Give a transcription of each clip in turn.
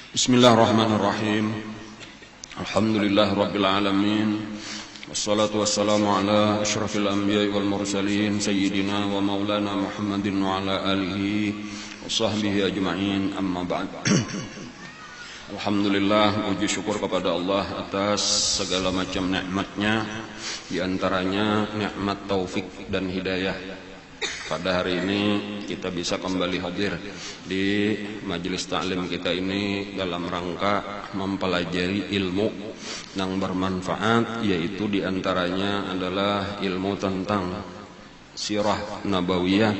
Bismillahirrahmanirrahim. Alhamdulillah rabbil alamin. Wassalatu wassalamu ala asyrafil anbiya'i wal mursalin sayyidina wa maulana Muhammadin wa ala alihi wa sahbihi ajma'in, amma ba'd. Alhamdulillah, puji syukur kepada Allah atas segala macam nikmatnya, di antaranya nikmat taufik dan hidayah. Pada hari ini kita bisa kembali hadir di majelis taklim kita ini dalam rangka mempelajari ilmu yang bermanfaat, yaitu di antaranya adalah ilmu tentang sirah nabawiyah,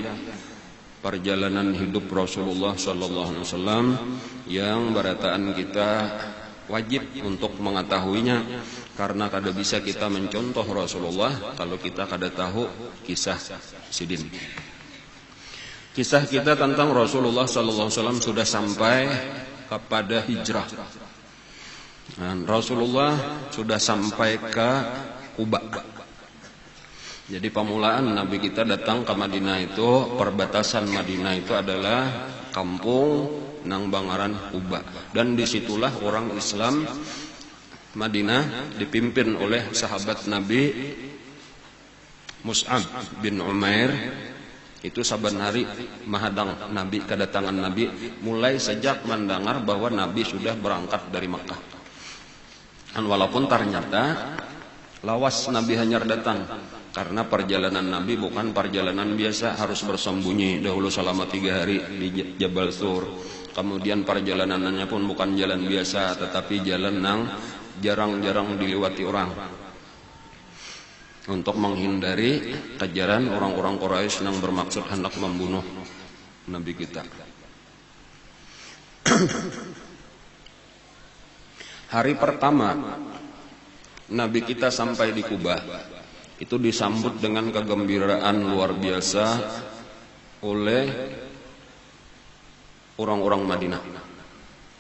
perjalanan hidup Rasulullah sallallahu alaihi wasallam, yang berataan kita wajib untuk mengetahuinya, karena kada bisa kita mencontoh Rasulullah kalau kita kada tahu kisah sidin. Kisah kita tentang Rasulullah sallallahu alaihi wasallam sudah sampai kepada hijrah. Dan Rasulullah sudah sampai ke Quba. Jadi pemulaan Nabi kita datang ke Madinah itu, perbatasan Madinah itu adalah kampung nang bangaran Quba, dan disitulah orang Islam Madinah dipimpin oleh sahabat Nabi Mus'ab bin Umair. Itu saban hari mahadang Nabi, kedatangan Nabi, mulai sejak mendengar bahwa Nabi sudah berangkat dari Makkah. Dan walaupun ternyata lawas Nabi hanya datang, karena perjalanan Nabi bukan perjalanan biasa, harus bersembunyi dahulu selama 3 hari di Jabal Sur. Kemudian perjalanannya pun bukan jalan biasa, tetapi jalan yang jarang-jarang dilewati orang, untuk menghindari kejaran orang-orang Quraisy yang bermaksud hendak membunuh Nabi kita. Hari pertama Nabi kita sampai di Quba, itu disambut dengan kegembiraan luar biasa oleh orang-orang Madinah.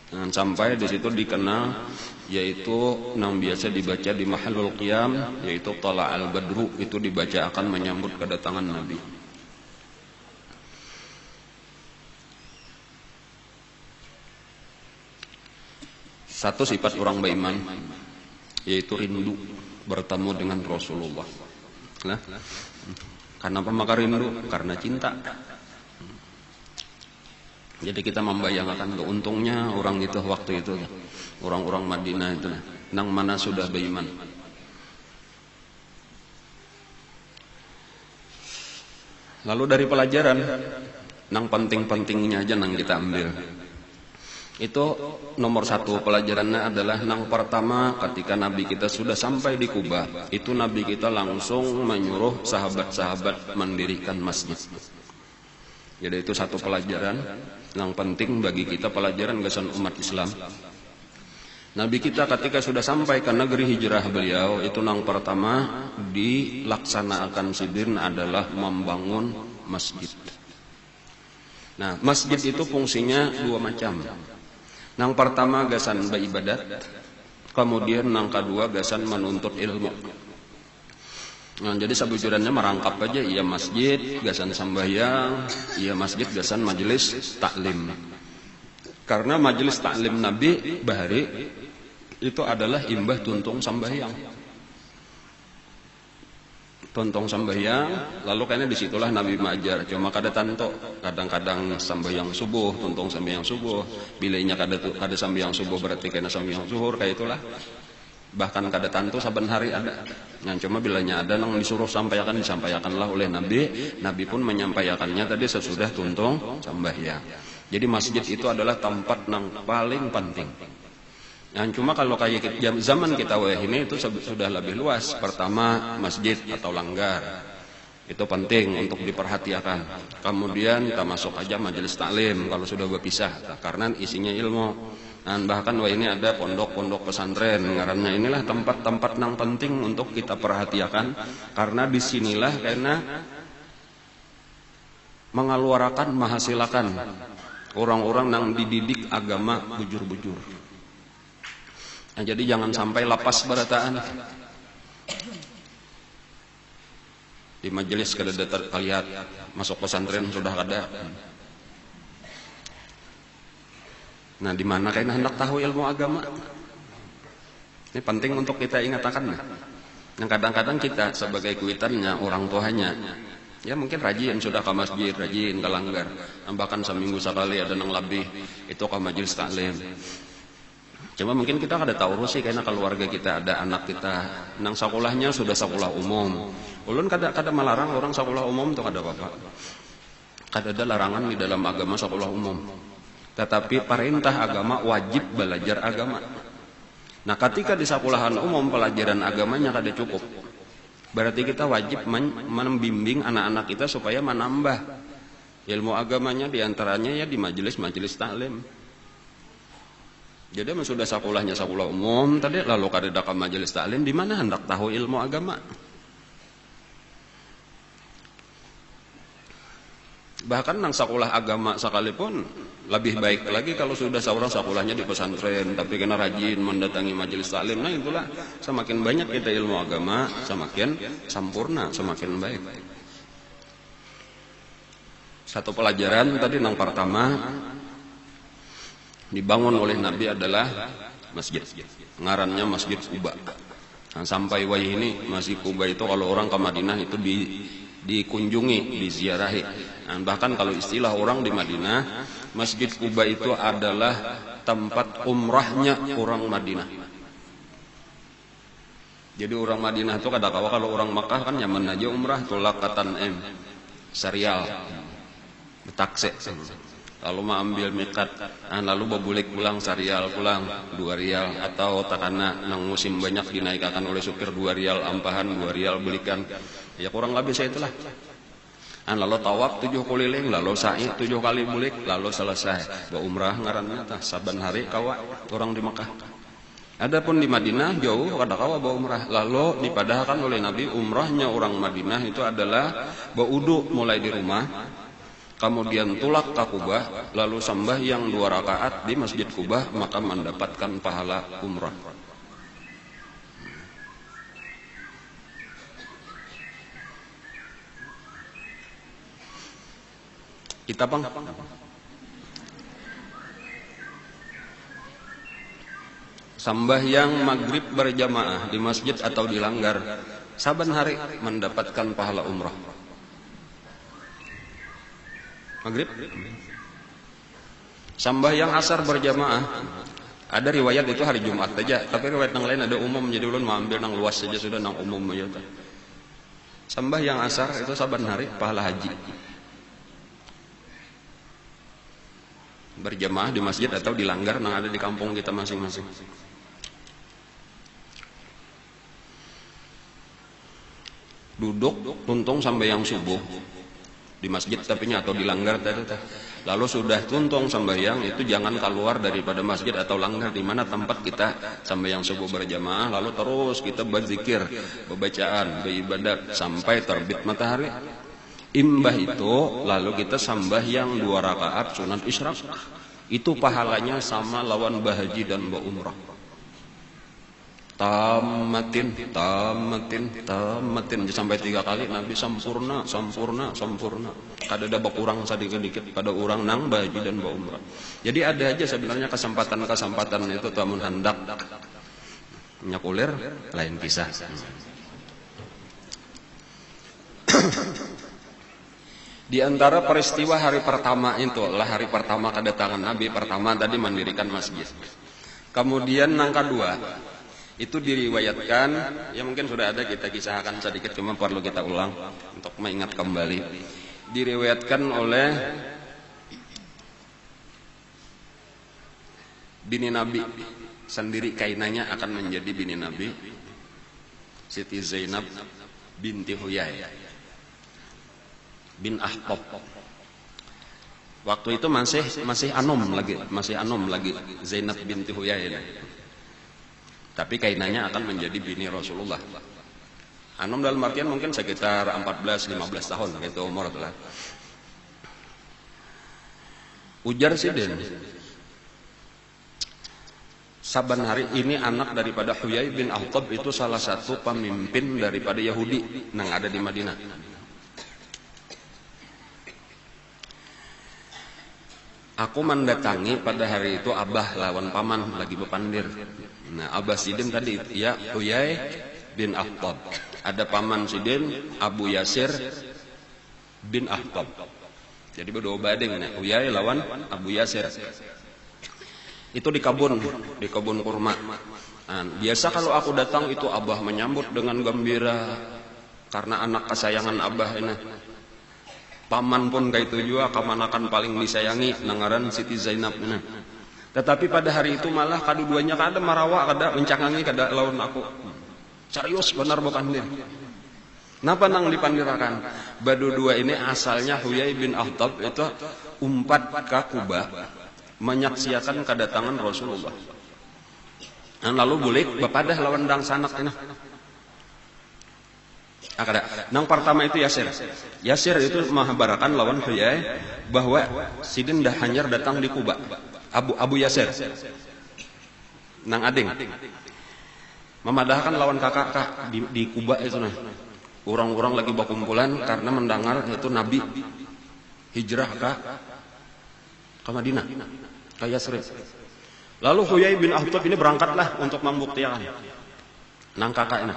Dan sampai di situ dikenal, yaitu yang biasa dibaca di Mahallul Qiyam, yaitu Tala'al Badru, itu dibaca akan menyambut kedatangan Nabi. Satu sifat orang beriman, yaitu rindu bertemu dengan Rasulullah. Nah, kenapa maka rindu? Karena cinta. Jadi kita membayangkan untungnya orang itu waktu itu, orang-orang Madinah itu, nang mana sudah beriman. Lalu dari pelajaran, nang penting-pentingnya aja nang kita ambil. Itu nomor 1 pelajarannya adalah nang pertama, ketika Nabi kita sudah sampai di Quba, itu Nabi kita langsung menyuruh sahabat-sahabat mendirikan masjid. Jadi itu satu pelajaran yang penting bagi kita, pelajaran gasan umat Islam. Nabi kita ketika sudah sampai ke negeri hijrah beliau, itu yang pertama dilaksanakan sidin adalah membangun masjid. Nah, masjid itu fungsinya 2 macam. Yang pertama gasan beribadat, kemudian yang kedua gasan menuntut ilmu. Nah, jadi sabujurannya merangkap aja, iya masjid gasan sambayang, iya masjid gasan majelis taklim. Karena majelis taklim Nabi bahari itu adalah imbah tuntung sambayang. Tuntung sambayang, lalu kayaknya disitulah Nabi mengajar. Cuma kada tanto, kadang-kadang sambayang subuh, tuntung sambayang subuh. Bilainya kada sambayang subuh berarti kena sambayang zuhur, kayak itulah. Bahkan kada tantu saban hari ada. Yang cuma bilanya ada nang disuruh disampaikanlah oleh Nabi. Nabi pun menyampaikannya tadi sesudah tuntung sambayang. Jadi masjid itu adalah tempat nang paling penting. Yang cuma kalau kayak zaman kita ini itu sudah lebih luas. Pertama masjid atau langgar, itu penting untuk diperhatikan. Kemudian kita masuk aja majelis taklim kalau sudah berpisah, karena isinya ilmu. Dan bahkan ini ada pondok-pondok pesantren, ngarannya inilah tempat-tempat yang penting untuk kita perhatikan, karena disinilah karena mengeluarkan, menghasilkan orang-orang yang dididik agama bujur-bujur. Nah, jadi jangan sampai lapas berataan di majelis kada terlihat, masuk pesantren sudah kada. Nah, di mana kayaknya hendak tahu ilmu agama? Ini penting untuk kita ingatkan. Yang kadang-kadang kita sebagai kuitannya, orang tuanya, ya mungkin rajin sudah ke masjid, rajin ke langgar, bahkan seminggu sekali ada nang lebih itu ke majelis taklim. Cuma mungkin kita kada tahu sih karena keluarga kita ada anak kita nang sekolahnya sudah sekolah umum. Ulun kada melarang orang sekolah umum itu kada apa-apa. Kada ada larangan di dalam agama sekolah umum. Tetapi perintah agama wajib belajar agama. Nah, ketika di sekolahan umum pelajaran agamanya kada cukup. Berarti kita wajib membimbing anak-anak kita supaya menambah ilmu agamanya, diantaranya ya di majelis-majelis taklim. Jadi sudah sekolahnya sekolah umum tadi lalu kada ke majelis taklim, di mana hendak tahu ilmu agama? Bahkan nang sekolah agama sekalipun lebih baik lagi kalau sudah seorang sekolahnya di pesantren tapi kena rajin mendatangi majelis taklim. Nah, itulah semakin banyak kita ilmu agama semakin sempurna, semakin baik. Satu pelajaran tadi nang pertama dibangun oleh Nabi adalah masjid. Ngarannya Masjid Quba. Nah, sampai wayah ini Masjid Quba itu kalau orang ke Madinah itu dikunjungi, diziarahi. Nah, bahkan kalau istilah orang di Madinah, Masjid Quba itu adalah tempat umrahnya orang Madinah. Jadi orang Madinah itu kada kawa kalau orang Makkah kan nyaman aja umrah tulakatan serial betakse. Lalu ambil mikat, lalu babulik pulang serial pulang 2 rial atau takana nang musim banyak dinaikkan oleh supir 2 rial ampahan 2 rial belikan. Ya kurang lebih saya itulah. Lalu tawaf 7 keliling, lalu sa'i 7 kali bulik, lalu selesai. Ba umrah ngaranna tah saban hari kawa orang di Makkah. Adapun di Madinah jauh kada kawa ba umrah. Lalu dipadahkan oleh Nabi umrahnya orang Madinah itu adalah ba wudu mulai di rumah. Kemudian tulak ke Kubah, lalu sembahyang 2 rakaat di Masjid Kubah, maka mendapatkan pahala umrah. Kita bang, sembahyang maghrib berjamaah di masjid atau di langgar, saban hari mendapatkan pahala umrah. Maghrib, sembahyang asar berjamaah. Ada riwayat itu hari Jumat saja, tapi riwayat yang lain ada umum, jadi ulun mau ambil nang luas saja sudah nang umum aja. Sembahyang asar itu saban hari pahala haji. Berjamaah di masjid atau di langgar nang ada di kampung kita masing-masing. Duduk tuntung sampai yang subuh di masjid tapi atau di langgar tadi. Lalu sudah tuntung sembahyang itu jangan keluar daripada masjid atau langgar di mana tempat kita sembahyang subuh berjamaah, lalu terus kita berzikir, bacaan, beribadat sampai terbit matahari. Imbah itu lalu kita sembahyang 2 rakaat sunat isyraq. Itu pahalanya sama lawan bahaji dan umrah. Tamatin sampai 3 kali Nabi sempurna. Kada ada berkurang sedikit pada orang nang bahaji dan umrah. Jadi ada aja sebenarnya kesempatan itu tamun hendak nyakulir lain pisah. Di antara peristiwa hari pertama itu adalah hari pertama kedatangan Nabi, pertama tadi mendirikan masjid. Kemudian yang kedua itu diriwayatkan, ya mungkin sudah ada kita kisahkan sedikit, cuma perlu kita ulang untuk mengingat kembali. Diriwayatkan oleh bini Nabi sendiri, kainanya akan menjadi bini Nabi, Siti Zainab binti Huyai bin Akhtab. Waktu itu masih anom lagi Zainab binti Huyai. Tapi kainanya akan menjadi bini Rasulullah. Anom dalam artian mungkin sekitar 14-15 tahun gitu umur itulah. Ujar Sidin, saban hari ini anak daripada Huyai bin Akhtab itu salah satu pemimpin daripada Yahudi yang ada di Madinah. Aku mendatangi pada hari itu Abah lawan paman lagi bepandir. Nah, Abah Sidin tadi ya Huyai bin Akhtab. Ada paman Sidin Abu Yasir bin Akhtab. Jadi berdua bading nih, Huyai lawan Abu Yasir. Itu di kebun kurma. Nah, biasa kalau aku datang itu Abah menyambut dengan gembira karena anak kesayangan Abah ini. Paman pun kayak itu juga, kamanakan paling disayangi nangaran Siti Zainab ini. Tetapi pada hari itu malah kaduduanya kada marawa, kada mencangangi, kada lawan aku. Serius benar bukan dia. Napa nang dipandirakan? Badu dua ini asalnya Huyai bin Akhtab itu umpat ke Kuba menyaksikan kedatangan Rasulullah. Dan lalu bulik bapadah lawan dang sanak ini. Akada. Nang pertama itu Yasir. Yasir itu mahabarakan lawan Huyai bahwa Sidin dah hanyar datang di Kuba. Abu Yasir. Nang ading. Memadahkan lawan kakak di Kuba itu nah. Orang-orang lagi berkumpulan karena mendengar itu Nabi hijrah ke Madinah, ke Yasrib. Lalu Huyai bin Akhtab ini berangkatlah untuk membuktikan nang kakak ini.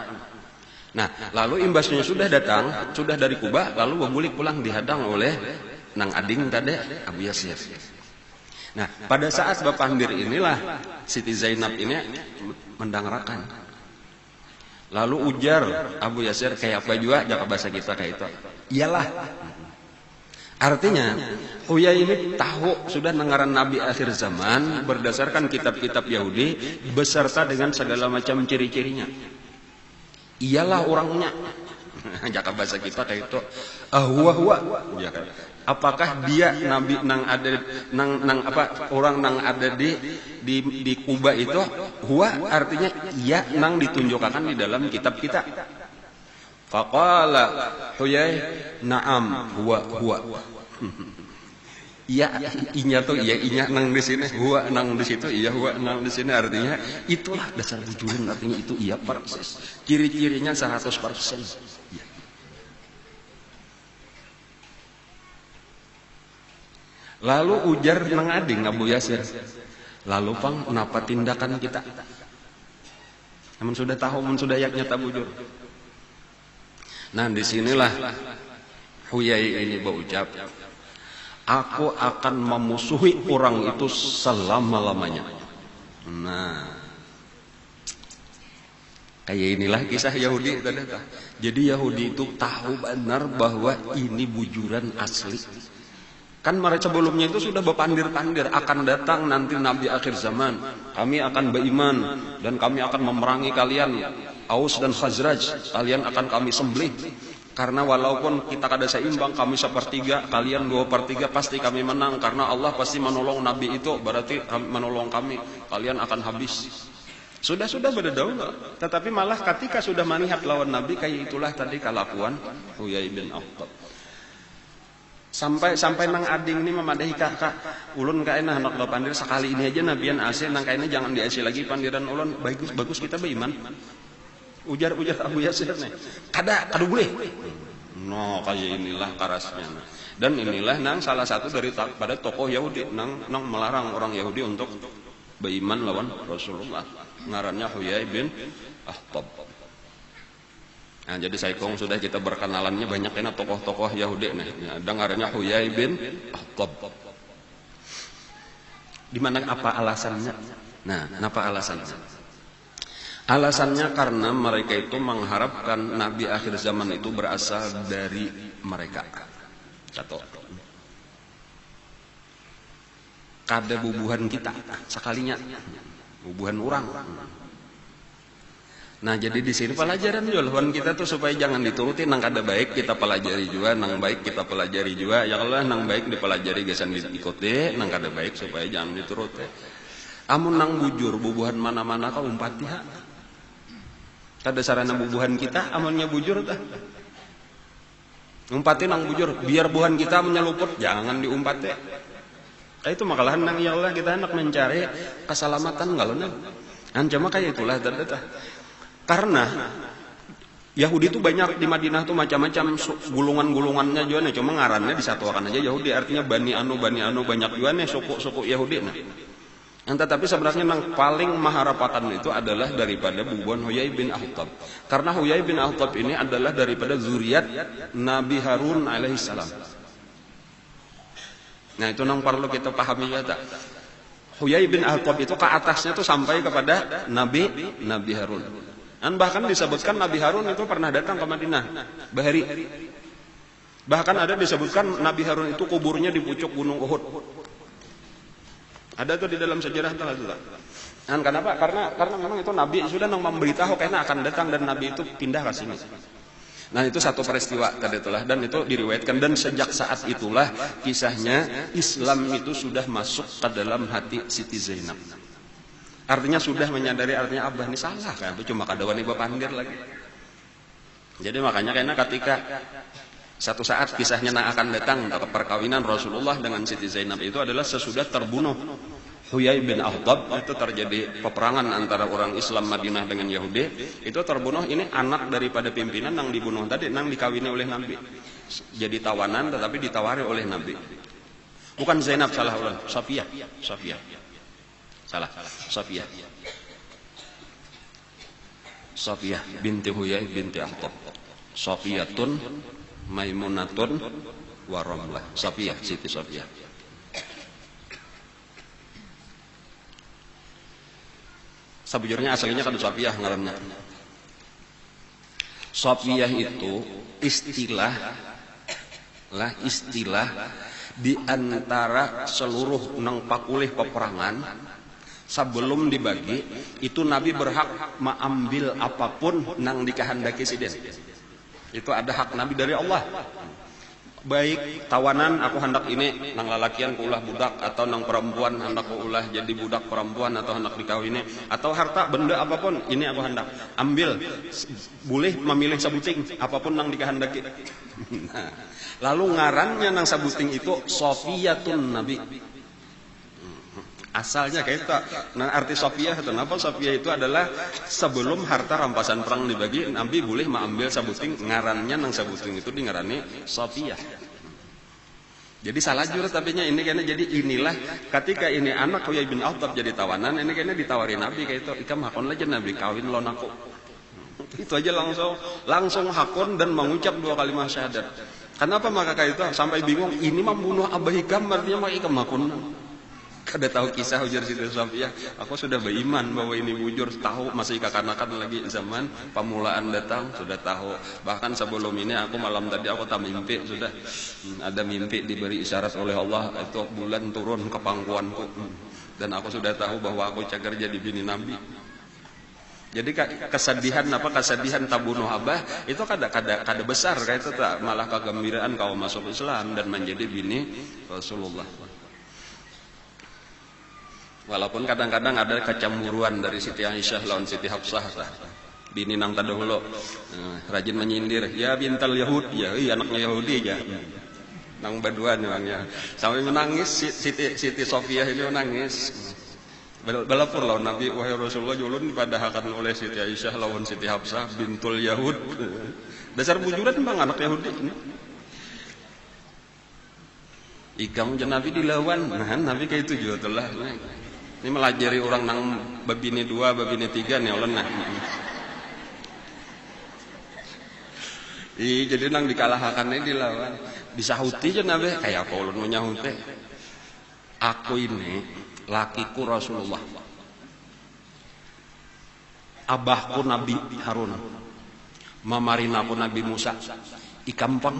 Nah, lalu imbasnya sudah datang, sudah dari Kuba, lalu berbulik pulang dihadang oleh nang ading tadi Abu Yasir. Nah, pada saat bapandir inilah Siti Zainab ini mendangarakan. Lalu ujar Abu Yasir kayak apa juga jaga bahasa kita kayak itu. Iyalah. Artinya, Huyai ini tahu sudah dengaran Nabi akhir zaman berdasarkan kitab-kitab Yahudi beserta dengan segala macam ciri-cirinya. Iyalah orangnya. Jaka bahasa kita kayak itu. Huwa. Ya kan? Apakah dia Nabi nang ada nang apa orang nang ada di Kuba itu? Huwa artinya iya nang ditunjukkan di dalam kitab kita. Faqala Huyai na'am huwa. Iya, inya tuh iya inya nang di sini, huwa nang di situ, iya huwa nang di sini artinya itulah dasar bujurin artinya itu iya persis. Ciri-cirinya 100%. Ya. Lalu ujar nang ading Abu Yasir. Lalu pang kenapa tindakan kita? Namun sudah tahu, namun sudah yaknya tabujur. Nah disinilah Huyai ini berucap. Aku akan memusuhi orang itu selama-lamanya. Nah, kayak inilah kisah Yahudi. Jadi Yahudi itu tahu benar bahwa ini bujuran asli. Kan mereka sebelumnya itu sudah berpandir-pandir akan datang nanti Nabi akhir zaman. Kami akan beriman dan kami akan memerangi kalian. Aus dan Khazraj, kalian akan kami sembelih. Karena walaupun kita kada seimbang, kami 1/3, kalian 2/3, pasti kami menang. Karena Allah pasti menolong Nabi itu, berarti menolong kami. Kalian akan habis. Sudah berdaulat. Tetapi malah ketika sudah melihat lawan Nabi, kayak itulah tadi kelakuan Huyai bin Akhtab. Sampai nang ading ini memadahi kakak. Ulun kaina anak lo pandir sekali ini aja nabian AC, nang kaina jangan di AC lagi pandiran ulun. Bagus kita beriman. Ujar Abu Yasir nih. Kada boleh. No, kayak inilah karasnya. Dan inilah nang salah satu dari pada tokoh Yahudi nang melarang orang Yahudi untuk beriman lawan Rasulullah. Ngarannya Huyai bin Akhtab. Nah, jadi saikong sudah kita berkenalannya banyak enak tokoh-tokoh Yahudi nih. Ya, dengarnya Huyai bin Akhtab. Di mana apa alasannya? Nah, kenapa alasannya? Alasannya karena mereka itu mengharapkan Nabi akhir zaman itu berasal dari mereka. Satu. Kada bubuhan kita sekalinya. Bubuhan orang. Nah, jadi di sini pelajaran jualan kita tuh supaya jangan dituruti nang kada baik kita pelajari juga, nang baik kita pelajari juga. Ya Allah nang baik dipelajari gesan diikuti, nang kada baik supaya jangan dituruti. Amun nang bujur bubuhan mana-mana kau umpati ha. Kada sarana bubuhan kita amunnya bujur tah. Umpati nang bujur biar buhan kita menyeluput jangan diumpati. Itu makalahan nang ya Allah kita hendak mencari keselamatan galon. Cuma kayak itulah tah. Karena Yahudi itu banyak di Madinah tuh macam-macam gulungan-gulungannya juga nih, cuma ngarannya disatukan aja Yahudi, artinya Bani Anu banyak juga nih suku-suku Yahudi nah. Tetapi sebenarnya yang paling maharapatan itu adalah daripada bubuan Huyai bin Akhtab. Karena Huyai bin Akhtab ini adalah daripada zuriat Nabi Harun alaihissalam. Nah itu yang perlu kita pahami juga. Huyai bin Akhtab itu ke atasnya tuh sampai kepada Nabi Harun. Dan bahkan disebutkan Nabi Harun itu pernah datang ke Madinah, Bahari. Bahkan ada disebutkan Nabi Harun itu kuburnya di pucuk gunung Uhud. Ada tuh di dalam sejarah itu. Dan kenapa? Karena memang itu Nabi sudah memberitahu karena akan datang dan Nabi itu pindah ke sini. Nah itu satu peristiwa tadi itulah, dan itu diriwayatkan, dan sejak saat itulah kisahnya Islam itu sudah masuk ke dalam hati Siti Zainab. Artinya sudah menyadari, artinya Abah ini salah kan, itu cuma kadawan ibu pandir lagi. Jadi makanya karena ketika satu saat kisahnya akan datang ke perkawinan Rasulullah dengan Siti Zainab itu adalah sesudah terbunuh Huyai bin Akhtab, itu terjadi peperangan antara orang Islam Madinah dengan Yahudi, itu terbunuh ini anak daripada pimpinan yang dibunuh tadi, yang dikawini oleh Nabi. Jadi tawanan tetapi ditawari oleh Nabi. Bukan Zainab, salah ulang, Safiyah. Salah, Safiyah binti Huyai binti Akhtab. Safiyatun Maimunatun Waramlah. Safiyah, Siti Safiyah. Sebujurnya aslinya kan Safiyah ngaranna. Safiyah itu istilah di antara seluruh nang pakulih peperangan. Sebelum dibagi, itu Nabi berhak mengambil apapun nang dikehendaki siden. Itu ada hak Nabi dari Allah. Baik tawanan aku hendak ini nang lalakian ku ulah budak, atau nang perempuan hendak ku ulah jadi budak perempuan atau hendak dikawini, atau harta benda apapun ini aku hendak ambil. Boleh memilih sabuting apapun nang dikehendaki. Nah, lalu ngarannya nang sabuting itu Safiyatun Nabi. Asalnya kayak itu. Nah arti Safiyah itu apa? Safiyah itu adalah sebelum harta rampasan perang dibagi, Nabi boleh mengambil sabuting, ngarannya nang sabuting itu di ngarani Safiyah. Jadi salah jurus tapinya ini kayaknya, jadi inilah ketika ini anak Huyai bin Akhtab jadi tawanan, ini kayaknya ditawari Nabi kayak itu, ikam hakon aja Nabi kawin lon aku. Itu aja langsung hakon dan mengucap 2 kalimat syahadat. Kenapa maka kayak itu sampai bingung, ini membunuh Abah Hikam artinya mah ikam hakon. Kada tahu kisah ujar Siti Safiyah, aku sudah beriman bahwa ini bujur, tahu masih kekanakan lagi zaman pamulaan datang, sudah tahu. Bahkan sebelum ini aku malam tadi aku tak mimpi, sudah ada mimpi diberi isyarat oleh Allah itu bulan turun ke pangkuanku, dan aku sudah tahu bahwa aku cagar jadi bini Nabi. Jadi kesedihan tabunuh Abah itu kada besar kayak itu, tak malah kegembiraan kau masuk Islam dan menjadi bini Rasulullah. Walaupun kadang-kadang ada kecemburuan dari Siti Aisyah lawan Siti Hafsah, bini nang tadahulu rajin menyindir, ya bintal Yahud, ya anaknya Yahudi ya, nang baduan orangnya, sampai menangis. Siti Safiyah ini menangis. Balapur lawan Nabi, wahai Rasulullah, julun dipadahakan oleh Siti Aisyah lawan Siti Hafsah bintul Yahud. Dasar bujuran bang anak Yahudi. Ikam jen Nabi dilawan, nah Nabi kayak itu juga telah. Ini melajari orang nang babini 2, babini 3 nih ulun nah. Jadi nang dikalahkannya dilawan. Disahuti aja Nabi, kayak apa ulun menyahuti? Aku ini lakiku Rasulullah. Abahku Nabi Harun. Mamarinaku Nabi Musa. Ikampang.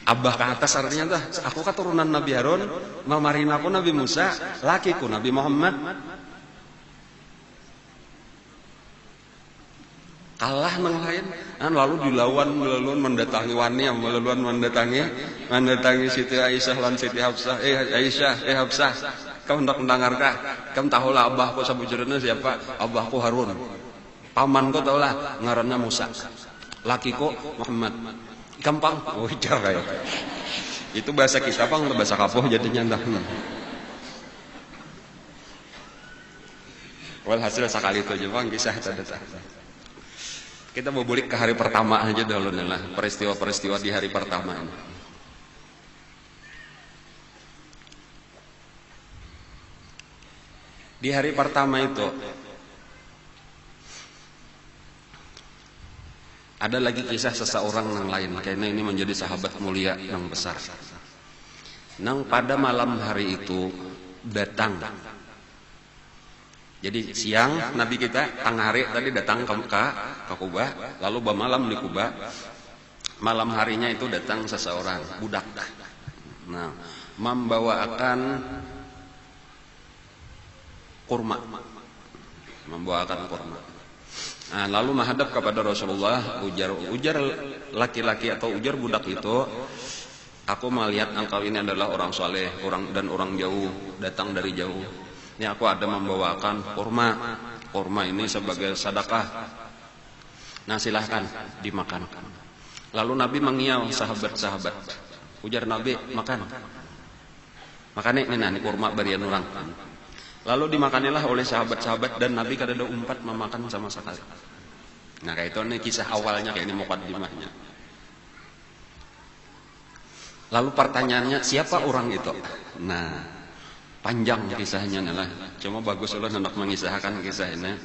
Abah ke atas artinya tuh, aku keturunan Nabi Harun, mamarinaku Nabi Musa, lakiku Nabi Muhammad. Kalah nang lain, lalu dilawan mendatangi wani, mendatangi Siti Aisyah lan Siti Hafsah. Aisyah, Hafsah, kamu hendak mendengarkah? Kamu tahulah abahku sabujurna siapa? Abahku Harun. Pamanku tahulah ngarannya Musa. Lakiku Muhammad. Gampang, kayak itu bahasa kita bang, bahasa kapoh jadinya entah. Walhasil sekali itu aja bang kisah tadi. Kita mau balik ke hari pertama aja dulu nih lah, peristiwa-peristiwa di hari pertama ini. Di hari pertama itu ada lagi kisah seseorang yang lain, karena ini menjadi sahabat mulia yang besar. Nang pada malam hari itu datang. Jadi siang Nabi kita tengah hari tadi datang ke Kuba, lalu bermalam di Kuba. Malam harinya itu datang seseorang budak. Nah, membawakan kurma. Nah, lalu menghadap kepada Rasulullah, ujar laki-laki atau ujar budak itu, aku melihat engkau ini adalah orang soleh, orang jauh, datang dari jauh. Ini aku ada membawakan kurma ini sebagai sedekah. Nah, silahkan dimakan. Lalu Nabi mengiau sahabat-sahabat. Ujar Nabi, makan. Makanya ini kurma barian orang. Lalu dimakanilah oleh sahabat-sahabat dan Nabi kada ada umpat memakan sama sekali. Nah, kayak itu nih kisah awalnya, kayak ini mukaddimahnya. Lalu pertanyaannya, siapa orang itu? Nah, panjang kisahnya nih lah. Cuma bagus Allah hendak mengisahkan kisah ini.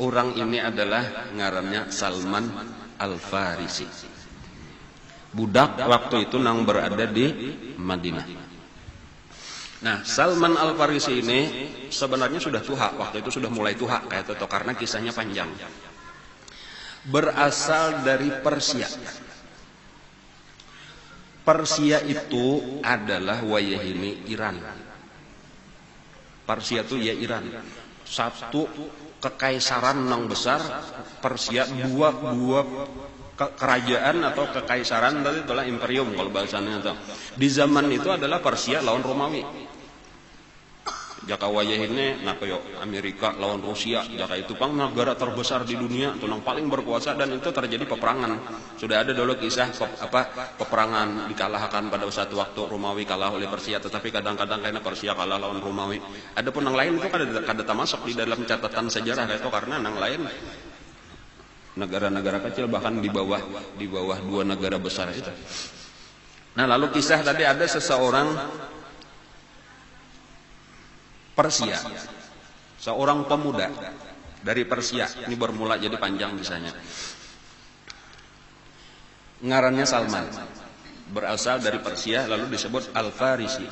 Orang ini adalah ngarannya Salman Al-Farisi. Budak waktu itu nang berada di Madinah. Nah, Salman Al-Farisi ini sebenarnya sudah tuha, waktu itu sudah mulai tuha kayak itu karena kisahnya panjang. Berasal dari Persia. Persia itu adalah wayah ini Iran. Persia itu ya Iran. Satu kekaisaran yang besar, Persia dua kerajaan atau kekaisaran tadi itulah imperium kalau bahasanya itu. Di zaman itu adalah Persia lawan Romawi. Jaka wayah ini Amerika lawan Rusia, jaka itu pang negara terbesar di dunia, itu yang paling berkuasa dan itu terjadi peperangan. Sudah ada dulu kisah peperangan dikalahkan pada suatu waktu Romawi kalah oleh Persia, tetapi kadang-kadang karena Persia kalah lawan Romawi. Adapun yang lain itu kada termasuk di dalam catatan sejarah itu karena yang lain negara-negara kecil bahkan di bawah dua negara besar itu. Nah, lalu kisah tadi ada seseorang Persia, seorang pemuda dari Persia. Ini bermula jadi panjang kisahnya. Ngarannya Salman, berasal dari Persia, lalu disebut Al-Farisi.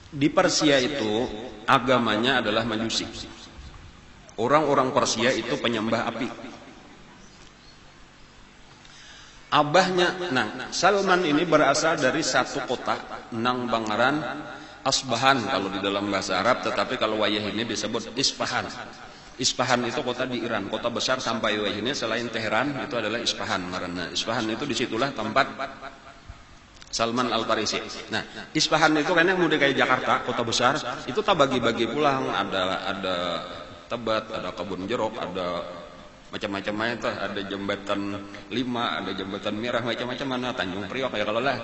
Di Persia itu agamanya adalah Majusi. Orang-orang Persia itu penyembah api. Abahnya, Salman ini berasal dari satu kota nang bangaran Asbahan kalau di dalam bahasa Arab, tetapi kalau wayah ini disebut Isfahan. Isfahan itu kota di Iran, kota besar sampai wayah ini selain Teheran itu adalah Isfahan. Karena Isfahan itu disitulah tempat Salman Al-Farisi. Nah, Isfahan itu kan yang mudah kayak Jakarta, kota besar, itu tak bagi-bagi pulang, ada Tebet, ada Kebun Jeruk, ada macam-macam itu, ada jembatan 5, ada jembatan Merah, macam-macam mana Tanjung Priok ya kalau lah.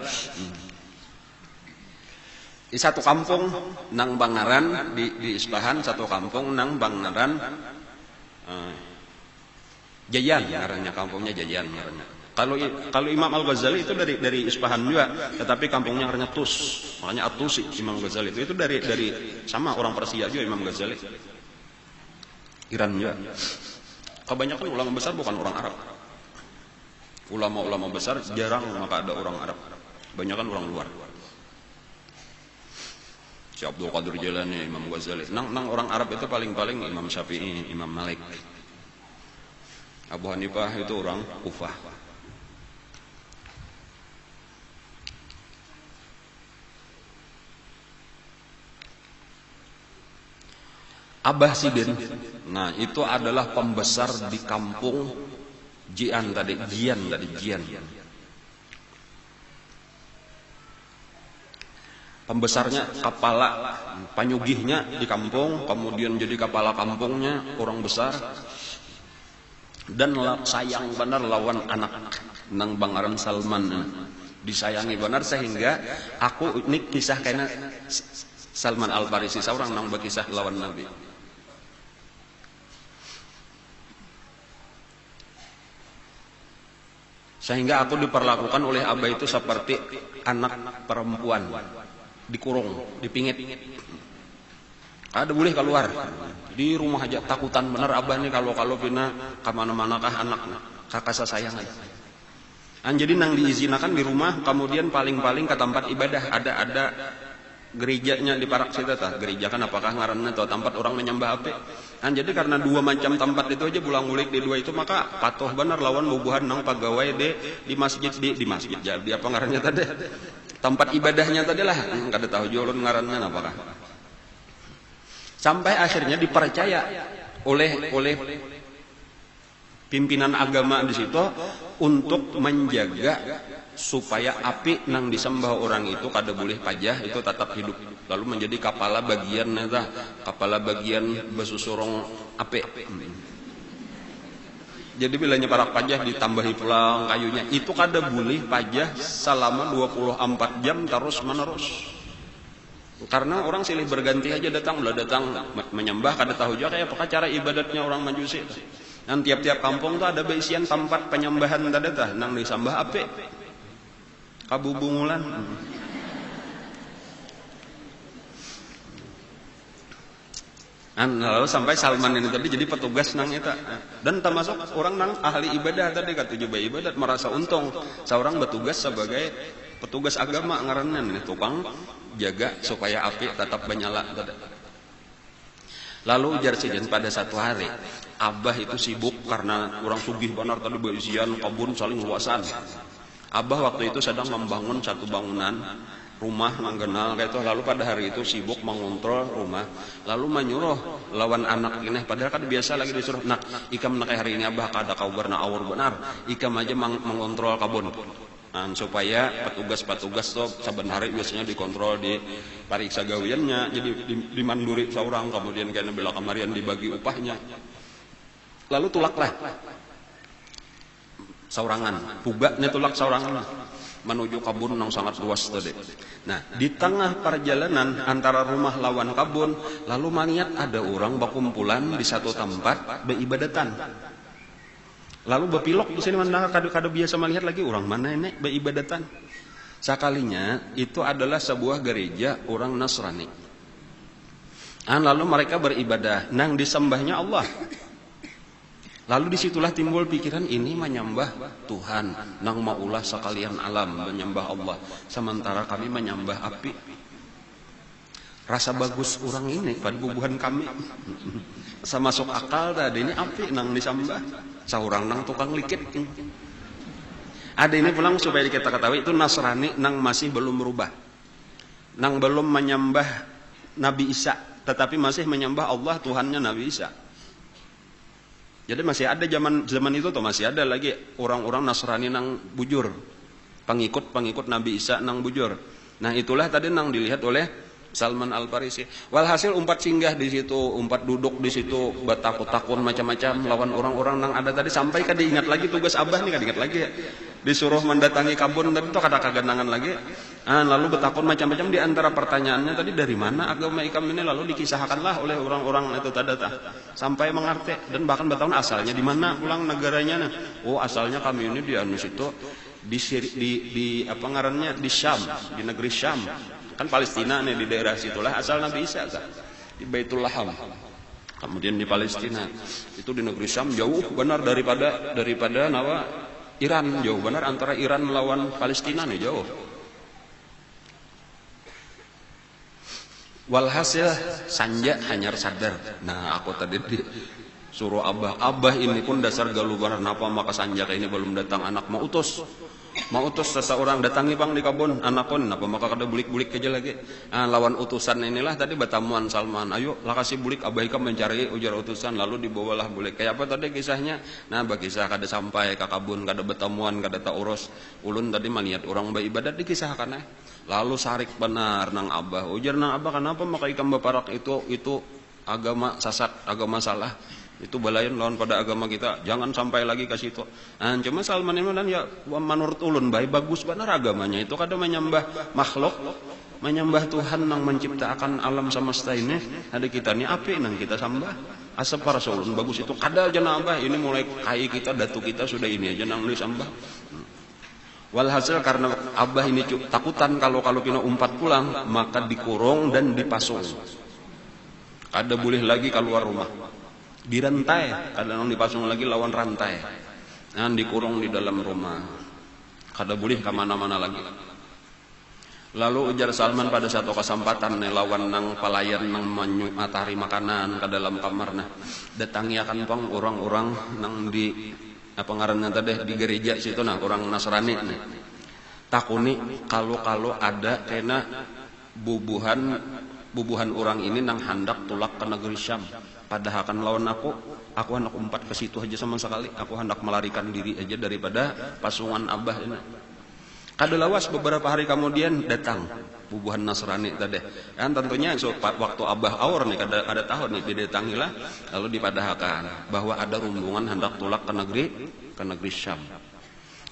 Di satu kampung nang Bangaran di Isfahan, satu kampung nang Bangaran Jayan, ngarannya kampungnya Jayan ngarannya. Kalau Imam Al-Ghazali itu dari Isfahan juga, tetapi kampungnya ngarannya Tus. Makanya At-Tusi Imam Ghazali itu dari sama orang Persia juga Imam Ghazali. Iran juga. Kebanyakan ulama besar bukan orang Arab. Ulama-ulama besar jarang maka ada orang Arab. Kebanyakan orang luar. Si Abdul Qadir Jailani, Imam Ghazali. Nang orang Arab itu paling-paling Imam Syafi'i, Imam Malik. Abu Hanifah itu orang Kufah. Abah Sidin, nah itu adalah pembesar di kampung Jian tadi. Pembesarnya, kepala panyugihnya di kampung, kemudian jadi kepala kampungnya, orang besar. Dan sayang benar lawan anak nang Bangaran Salman. Disayangi benar sehingga aku ini kisah karena Salman Al-Farisi seorang nang berkisah lawan Nabi. Sehingga aku diperlakukan oleh Abah itu seperti anak perempuan, dikurung, dipingit. Ada boleh keluar di rumah aja takutan bener Abah nih kalau pindah kemana-mana kah anak kakak sasayangan. Jadi nang diizinakan di rumah, kemudian paling-paling ke tempat ibadah ada gerejanya di parak situ tah. Gereja kan apakah ngaranna atau tempat orang menyembah apa? Jadi karena dua macam tempat itu aja bulang-bulik di dua itu, maka patuh benar lawan bubuhan nang pegawai di masjid di masjid jadi apa ngarannya tadi? Tempat ibadahnya tadi lah. Kada tahu julun ngarannya apakah. Sampai akhirnya dipercaya oleh pimpinan agama di situ untuk menjaga supaya api nang disembah orang itu kada boleh pajah itu tetap hidup, lalu menjadi kepala bagian besusurong api. Jadi bilanya parak pajah ditambahi pulang kayunya itu kada boleh pajah selama 24 jam terus menerus. Karena orang silih berganti aja datang menyembah kada tahu juga kayak apa cara ibadatnya orang Majusi. Dan tiap-tiap kampung tuh ada beisian tempat penyembahan tadi tah nang disembah ape. Kabubungulan. Lalu sampai Salman ini tadi jadi petugas nang itu. Dan termasuk orang nang ahli ibadah tadi katujuh ibadat merasa untung seorang bertugas sebagai petugas agama ngaranna nih tukang jaga supaya api tetap menyala tadi. Lalu ujar sijen pada satu hari Abah itu sibuk karena orang sugih benar tadi beisian kebun saling luasan. Abah waktu itu sedang membangun satu bangunan rumah manggenal kayak itu. Lalu pada hari itu sibuk mengontrol rumah, lalu menyuruh lawan anak ini, padahal kan biasa lagi disuruh nak ikam nak hari ini Abah kada kau berna awur benar ikam aja mengontrol kebun. Supaya petugas tuh saben hari biasanya dikontrol di pariksa gawiannya, jadi dimanduri seorang, kemudian kena bela kamarian dibagi upahnya. Lalu tulaklah saurangan, pugaknya tulak saurangan menuju kebun yang sangat luas tadi. Nah, di tengah perjalanan antara rumah lawan kebun, lalu mangiat ada orang berkumpulan di satu tempat beribadatan. Lalu berpilok di sini mana kado biasa melihat lagi orang mana ini beribadatan. Sekalinya itu adalah sebuah gereja orang Nasrani. Lalu mereka beribadah, nang disembahnya Allah. Lalu disitulah timbul pikiran ini menyembah Tuhan, nang maulah sekalian alam menyembah Allah, sementara kami menyembah api. Rasa bagus orang ini pada bubuhan kami. Sama masuk akal tadi ini api nang disembah. Seorang nang tukang likit. Ada ini pulang supaya kita ketahui itu Nasrani nang masih belum berubah. Nang belum menyembah Nabi Isa, tetapi masih menyembah Allah Tuhannya Nabi Isa. Jadi masih ada zaman itu tuh masih ada lagi orang-orang Nasrani nang bujur, pengikut Nabi Isa nang bujur. Nah itulah tadi nang dilihat oleh Salman Al-Farisi. Walhasil umpat singgah di situ, umpat duduk di situ, bertakut-takut macam-macam lawan orang-orang nang ada tadi, sampai kan diingat lagi tugas Abah nih, kan diingat lagi ya. Disuruh mendatangi kebun tadi tuh kada kaganangan lagi. Lalu bertakut macam-macam, di antara pertanyaannya tadi dari mana agama ikam ini, lalu dikisahkanlah oleh orang-orang itu tadi sampai mengerti dan bahkan bertahun asalnya di mana pulang negaranya. Oh asalnya kami ini di anus itu di apa ngarannya di Syam, di negeri Syam. Kan Palestina nih di daerah situlah asal Nabi Isa kan, di Baitul Laham. Kemudian di Palestina itu di negeri Syam jauh benar daripada Iran, jauh benar antara Iran lawan Palestina nih jauh. Walhasil sanja hanyar sadar. Nah aku tadi disuruh Abah ini pun dasar galuh benar, napa maka sanja ini belum datang anak mau utus seseorang datangi bang di kebun anak pun apa maka kada bulik-bulik aja lagi. Lawan utusan inilah tadi bertamuan Salman, ayo lah kasih bulik Abah ikam mencari ujar utusan, lalu dibawalah bulik. Kayak apa tadi kisahnya? Nah kisah kada sampai ke kebun, kada bertamuan, kada tak urus ulun tadi maniat orang beribadat dikisahkan. Lalu sarik benar nang Abah, ujar nang Abah kenapa maka ikam baparak itu agama sesat, agama salah. Itu balayan lawan pada agama kita, jangan sampai lagi ke situ. Cuma Salman ini ya menurut ulun bagus benar agamanya itu kada menyembah makhluk, menyembah Tuhan yang menciptakan alam semesta ini. Ada kita ni api nang kita sembah. Asap para ulun bagus itu kada aja nambah, ini mulai kai kita datu kita sudah ini aja nang disembah. Walhasil karena abah ini takutan kalau pina umpat pulang, maka dikurung dan dipasung. Kada boleh lagi keluar rumah. Dirantai, kadang dipasung lagi lawan rantai. Dikurung di dalam rumah. Kada boleh kemana-mana lagi. Lalu ujar Salman pada satu kesempatan lawan nang pelayan nang matahari makanan ke dalam kamar datangi akan pang orang-orang nang di apa ngaranna tadi di gereja situ orang Nasrani takuni kalau ada kena bubuhan orang ini nang hendak tulak ke negeri Syam. Padahal akan lawan aku hendak umpat ke situ aja sama sekali. Aku hendak melarikan diri aja daripada pasungan abah ini. Kada lawas beberapa hari kemudian datang bubuhan Nasrani tadi. Kan tentunya waktu abah awar nih kada tahu nih didatangilah lalu dipadahkan bahwa ada rombongan hendak tulak ke negeri Syam.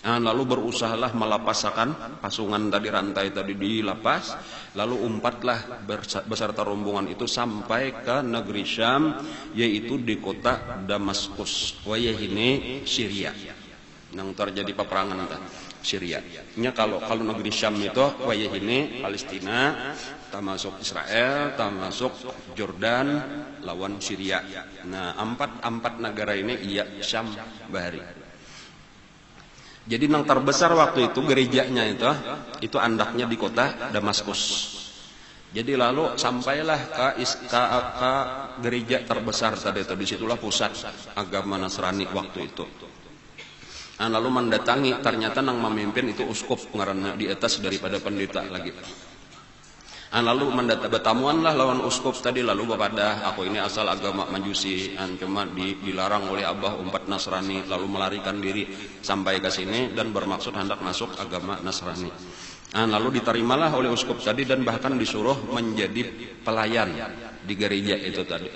Lalu berusahalah melapaskan pasungan tadi, rantai tadi dilapas, lalu umpatlah beserta rombongan itu sampai ke negeri Syam, yaitu di kota Damaskus, wayahini Syria. Yang terjadi peperangan Syria. Kalau negeri Syam itu wayahini Palestina, termasuk Israel, termasuk Jordan lawan Syria. Empat negara ini Syam bahari. Jadi yang terbesar waktu itu gerejanya itu andaknya di kota Damaskus. Jadi lalu sampailah ke gereja terbesar tadi, disitulah pusat agama Nasrani waktu itu. Lalu mendatangi, ternyata yang memimpin itu uskup ngaranna di atas daripada pendeta lagi. Lalu bertamuanlah lawan uskup tadi, lalu kepada aku ini asal agama Majusi, cuma dilarang oleh abah umpat Nasrani, lalu melarikan diri sampai ke sini dan bermaksud hendak masuk agama Nasrani. Lalu diterimalah oleh uskup tadi dan bahkan disuruh menjadi pelayan di gereja itu tadi.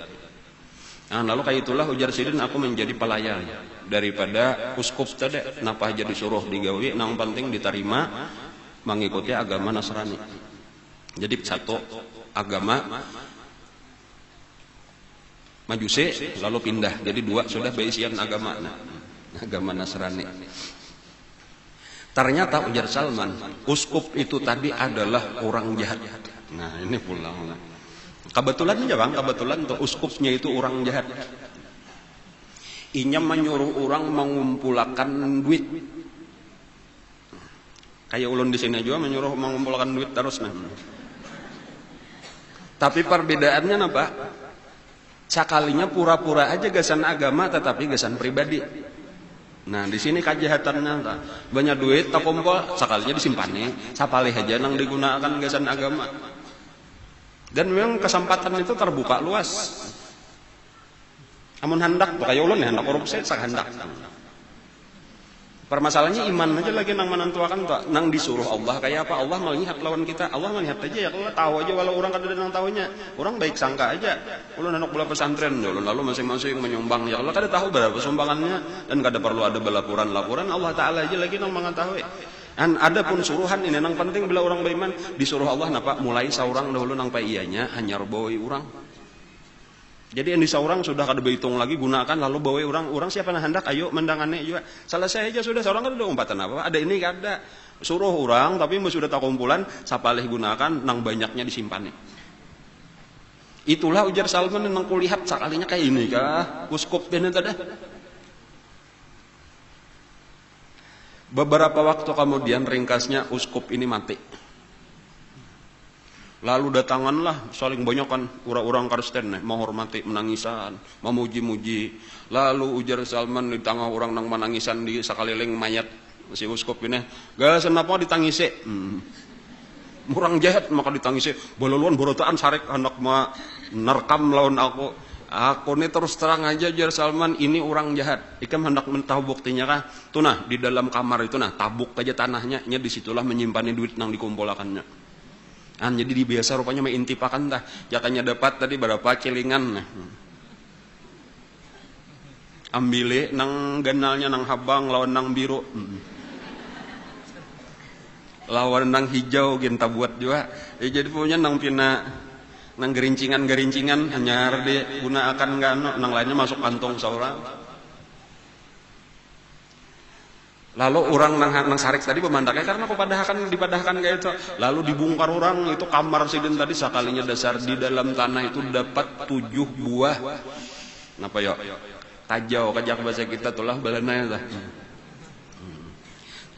Lalu kayak itulah ujar sidin aku menjadi pelayan daripada uskup tadi. Kenapa aja disuruh digawi, nang penting diterima mengikuti agama Nasrani. Jadi satu agama Majusi lalu pindah, jadi dua sudah berisian agama Nasrani. Ternyata ujar Salman, uskup itu tadi adalah orang jahat. Ini pulang. Kebetulan tuh uskupnya itu orang jahat. Inya menyuruh orang mengumpulkan duit. Kayak ulun di sini juga menyuruh mengumpulkan duit terus Tapi perbedaannya apa? Sekalinya pura-pura aja gasan agama tetapi gasan pribadi. Di sini kejahatannya banyak duit tak kumpul, sekalinya disimpannya, sapalih aja nang digunakan gasan agama. Dan memang kesempatan itu terbuka luas. Amun hendak, kayak ulun hendak korupsi sak hendak. Permasalahannya iman aja lagi nang menentukan tuh, nang disuruh Allah kayak apa. Allah melihat lawan kita, Allah melihat aja ya, Allah tahu aja walau orang kada nang tahunya. Orang baik sangka aja. Ulun anak bola pesantren dulu, lalu masing-masing menyumbang ya Allah kada tahu berapa sumbangannya dan kada perlu ada laporan Allah Taala aja lagi nang mengetahui. Ada pun suruhan ini nang penting bila orang beriman disuruh Allah napa mulai saurang dahulu nang paiyanya hanya bawai orang. Jadi yang disaurang sudah kada berhitung lagi gunakan lalu bawa orang siapa yang hendak ayo mendangannya juga selesai aja sudah seorang kan udah umpatan apa ada ini kada suruh orang tapi sudah tak kumpulan sapalih gunakan nang banyaknya disimpannya. Itulah ujar Salman nang kulihat sekalinya kayak ini kah uskup ini tadi. Beberapa waktu kemudian ringkasnya uskup ini mati. Lalu datanganlah saling banyakan orang-orang Kristen menghormati, menangisan, memuji-muji. Lalu ujar Salman di tengah orang nang menangisan di sekeliling mayat si uskup ini, "Gas kenapa ditangisi?" Orang jahat maka ditangisi. Bololuan borotaan sarek anak nerkam lawan aku. Aku ini terus terang aja ujar Salman ini orang jahat. Ikam hendak tahu buktinya kah? Tuh di dalam kamar itu tabuk aja tanahnya, disitulah menyimpan duit nang dikumpulkannya. Jadi biasa rupanya intipakan jakanya dapat tadi berapa kilingan. Ambile nang ganalnya nang habang lawan nang biru. Lawan nang hijau ginta buat juga. Jadi punya nang pina nang gerincingan hanya digunakan enggak nang lainnya masuk kantong seorang. Lalu orang nang sarik tadi pemandangnya karena dipadahkan kayak itu. Lalu dibongkar orang itu kamar sidin tadi sekalinya dasar di dalam tanah itu dapat 7 buah. Napa yo? Tajau kajak bahasa kita tulah balanaya tah.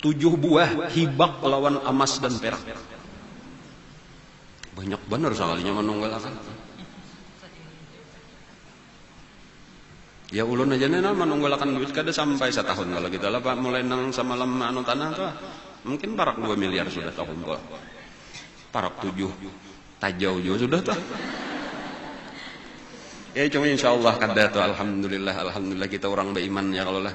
7 buah hibak lawan emas dan perak. Banyak benar sekalinya menunggalakan. Ya ulun aja nena menunggalakan duit kada sampai 1 tahun kalau kita lah Pak mulai nang sama lama anu tanah tuh mungkin parak 2 miliar sudah terkumpul. Parak 7 tajau juga sudah tuh. Ya cuma insyaallah kada tuh alhamdulillah kita orang beriman ya kalau lah.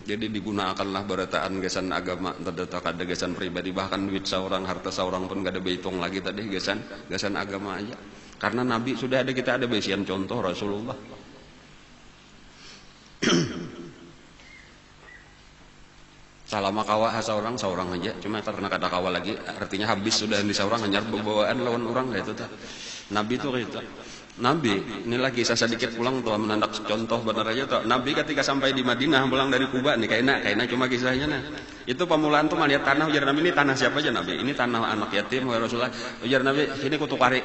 Jadi digunakanlah berataan gesan agama terdata kada gesan pribadi bahkan duit seorang harta seorang pun kada berhitung lagi tadi gesan agama aja. Karena Nabi sudah ada kita ada besian contoh Rasulullah. Salama kawa seorang aja cuma karena kata kawa lagi artinya habis sudah di seorang hanya bawaan lawan orang kayak itu tuh. Nabi tuh gitu. Nabi, ini lagi saya sedikit pulang tuh menandak contoh benar aja tuh. Nabi ketika sampai di Madinah pulang dari Kuba nih kayaknya cuma kisahnya nah. Itu pemulaan tuh melihat tanah ujar Nabi ini tanah siapa aja Nabi? Ini tanah anak yatim ya Rasulullah. Ujar Nabi ini kutukari.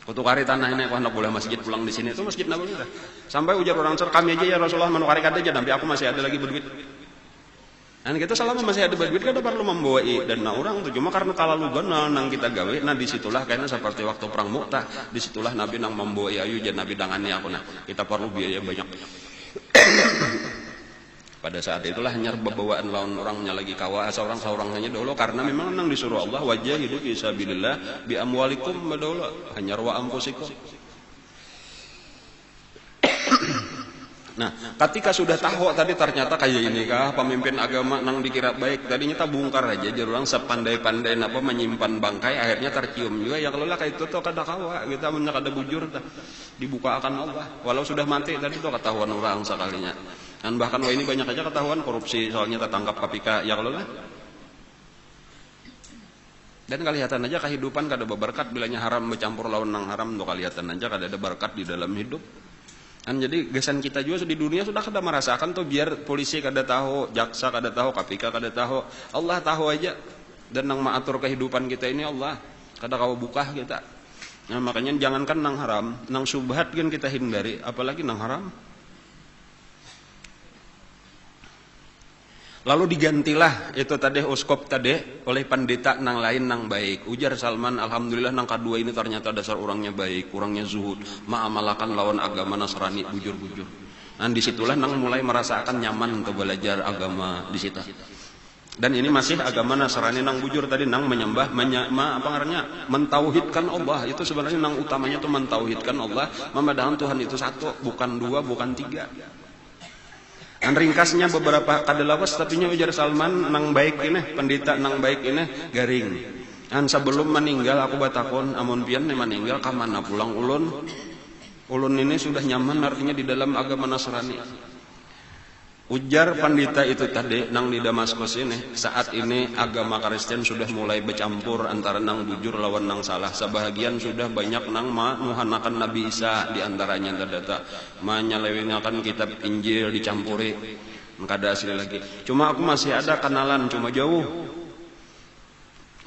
Kutukari tanah ini aku hendak boleh masjid pulang di sini itu masjid Nabi udah. Sampai ujar orang Ansor kami aja ya Rasulullah menukari kata aja Nabi aku masih ada lagi berduit. Dan kita selama masih ada berduit kada perlu membawa dan orang tuh cuma karena kalau lu ganal nang kita gawe nah disitulah kayaknya seperti waktu perang Mu'tah disitulah Nabi nang membawa ayu dan Nabi dangani aku nah kita perlu biaya banyak. Pada saat itulah hanya bawaan lawan orangnya lagi kawa seorang hanya dulu karena memang nang disuruh Allah wajahidu fi sabilillah bi amwalikum dulu hanya wa anfusikum. Nah, ketika sudah tahu tadi ternyata kayak ini kah pemimpin agama nang dikira baik tadinya tak bongkar aja jadi orang sepandai-pandai apa menyimpan bangkai akhirnya tercium juga ya kalau lah kayak itu tuh kada kawa kita banyak ada bujur dah dibuka akan Allah walau sudah mati tadi tuh ketahuan orang sekalinya dan bahkan wah ini banyak aja ketahuan korupsi soalnya tertangkap KPK ya kalau lah dan kelihatan aja kehidupan kada berberkat bilanya haram bercampur lawan nang haram tuh kelihatan aja kada ada berkat di dalam hidup. Kan jadi gesan kita juga di dunia sudah kada merasakan tuh biar polisi kada tahu, jaksa kada tahu, KPK kada tahu, Allah tahu aja dan nang mengatur kehidupan kita ini Allah kada kau buka kita. Nah makanya jangankan nang haram, nang subhat kan kita hindari, apalagi nang haram. Lalu digantilah itu tadi uskop tadi oleh pendeta nang lain nang baik. Ujar Salman, alhamdulillah nang kedua ini ternyata dasar orangnya baik, orangnya zuhud, ma'amalakan lawan agama Nasrani bujur-bujur. Dan disitulah nang mulai merasakan nyaman untuk belajar agama di situ. Dan ini masih agama Nasrani nang bujur tadi nang menyembah, mentauhidkan Allah. Itu sebenarnya nang utamanya itu mentauhidkan Allah, memandang Tuhan itu satu, bukan dua, bukan tiga. Dan ringkasnya beberapa kadalawas tapi ujar Salman nang baik ini pendeta nang baik ini garing. Dan sebelum meninggal aku batakon amun pian meninggal kamana pulang ulun ini sudah nyaman artinya di dalam agama Nasrani. Ujar pendeta itu tadi nang di Damaskus ini saat ini agama Kristen sudah mulai bercampur antara nang bujur lawan nang salah. Sebahagian sudah banyak nang menuhanakan Nabi Isa di antaranya terdata menyelewengkan kitab Injil dicampuri kada asli lagi. Cuma aku masih ada kenalan cuma jauh.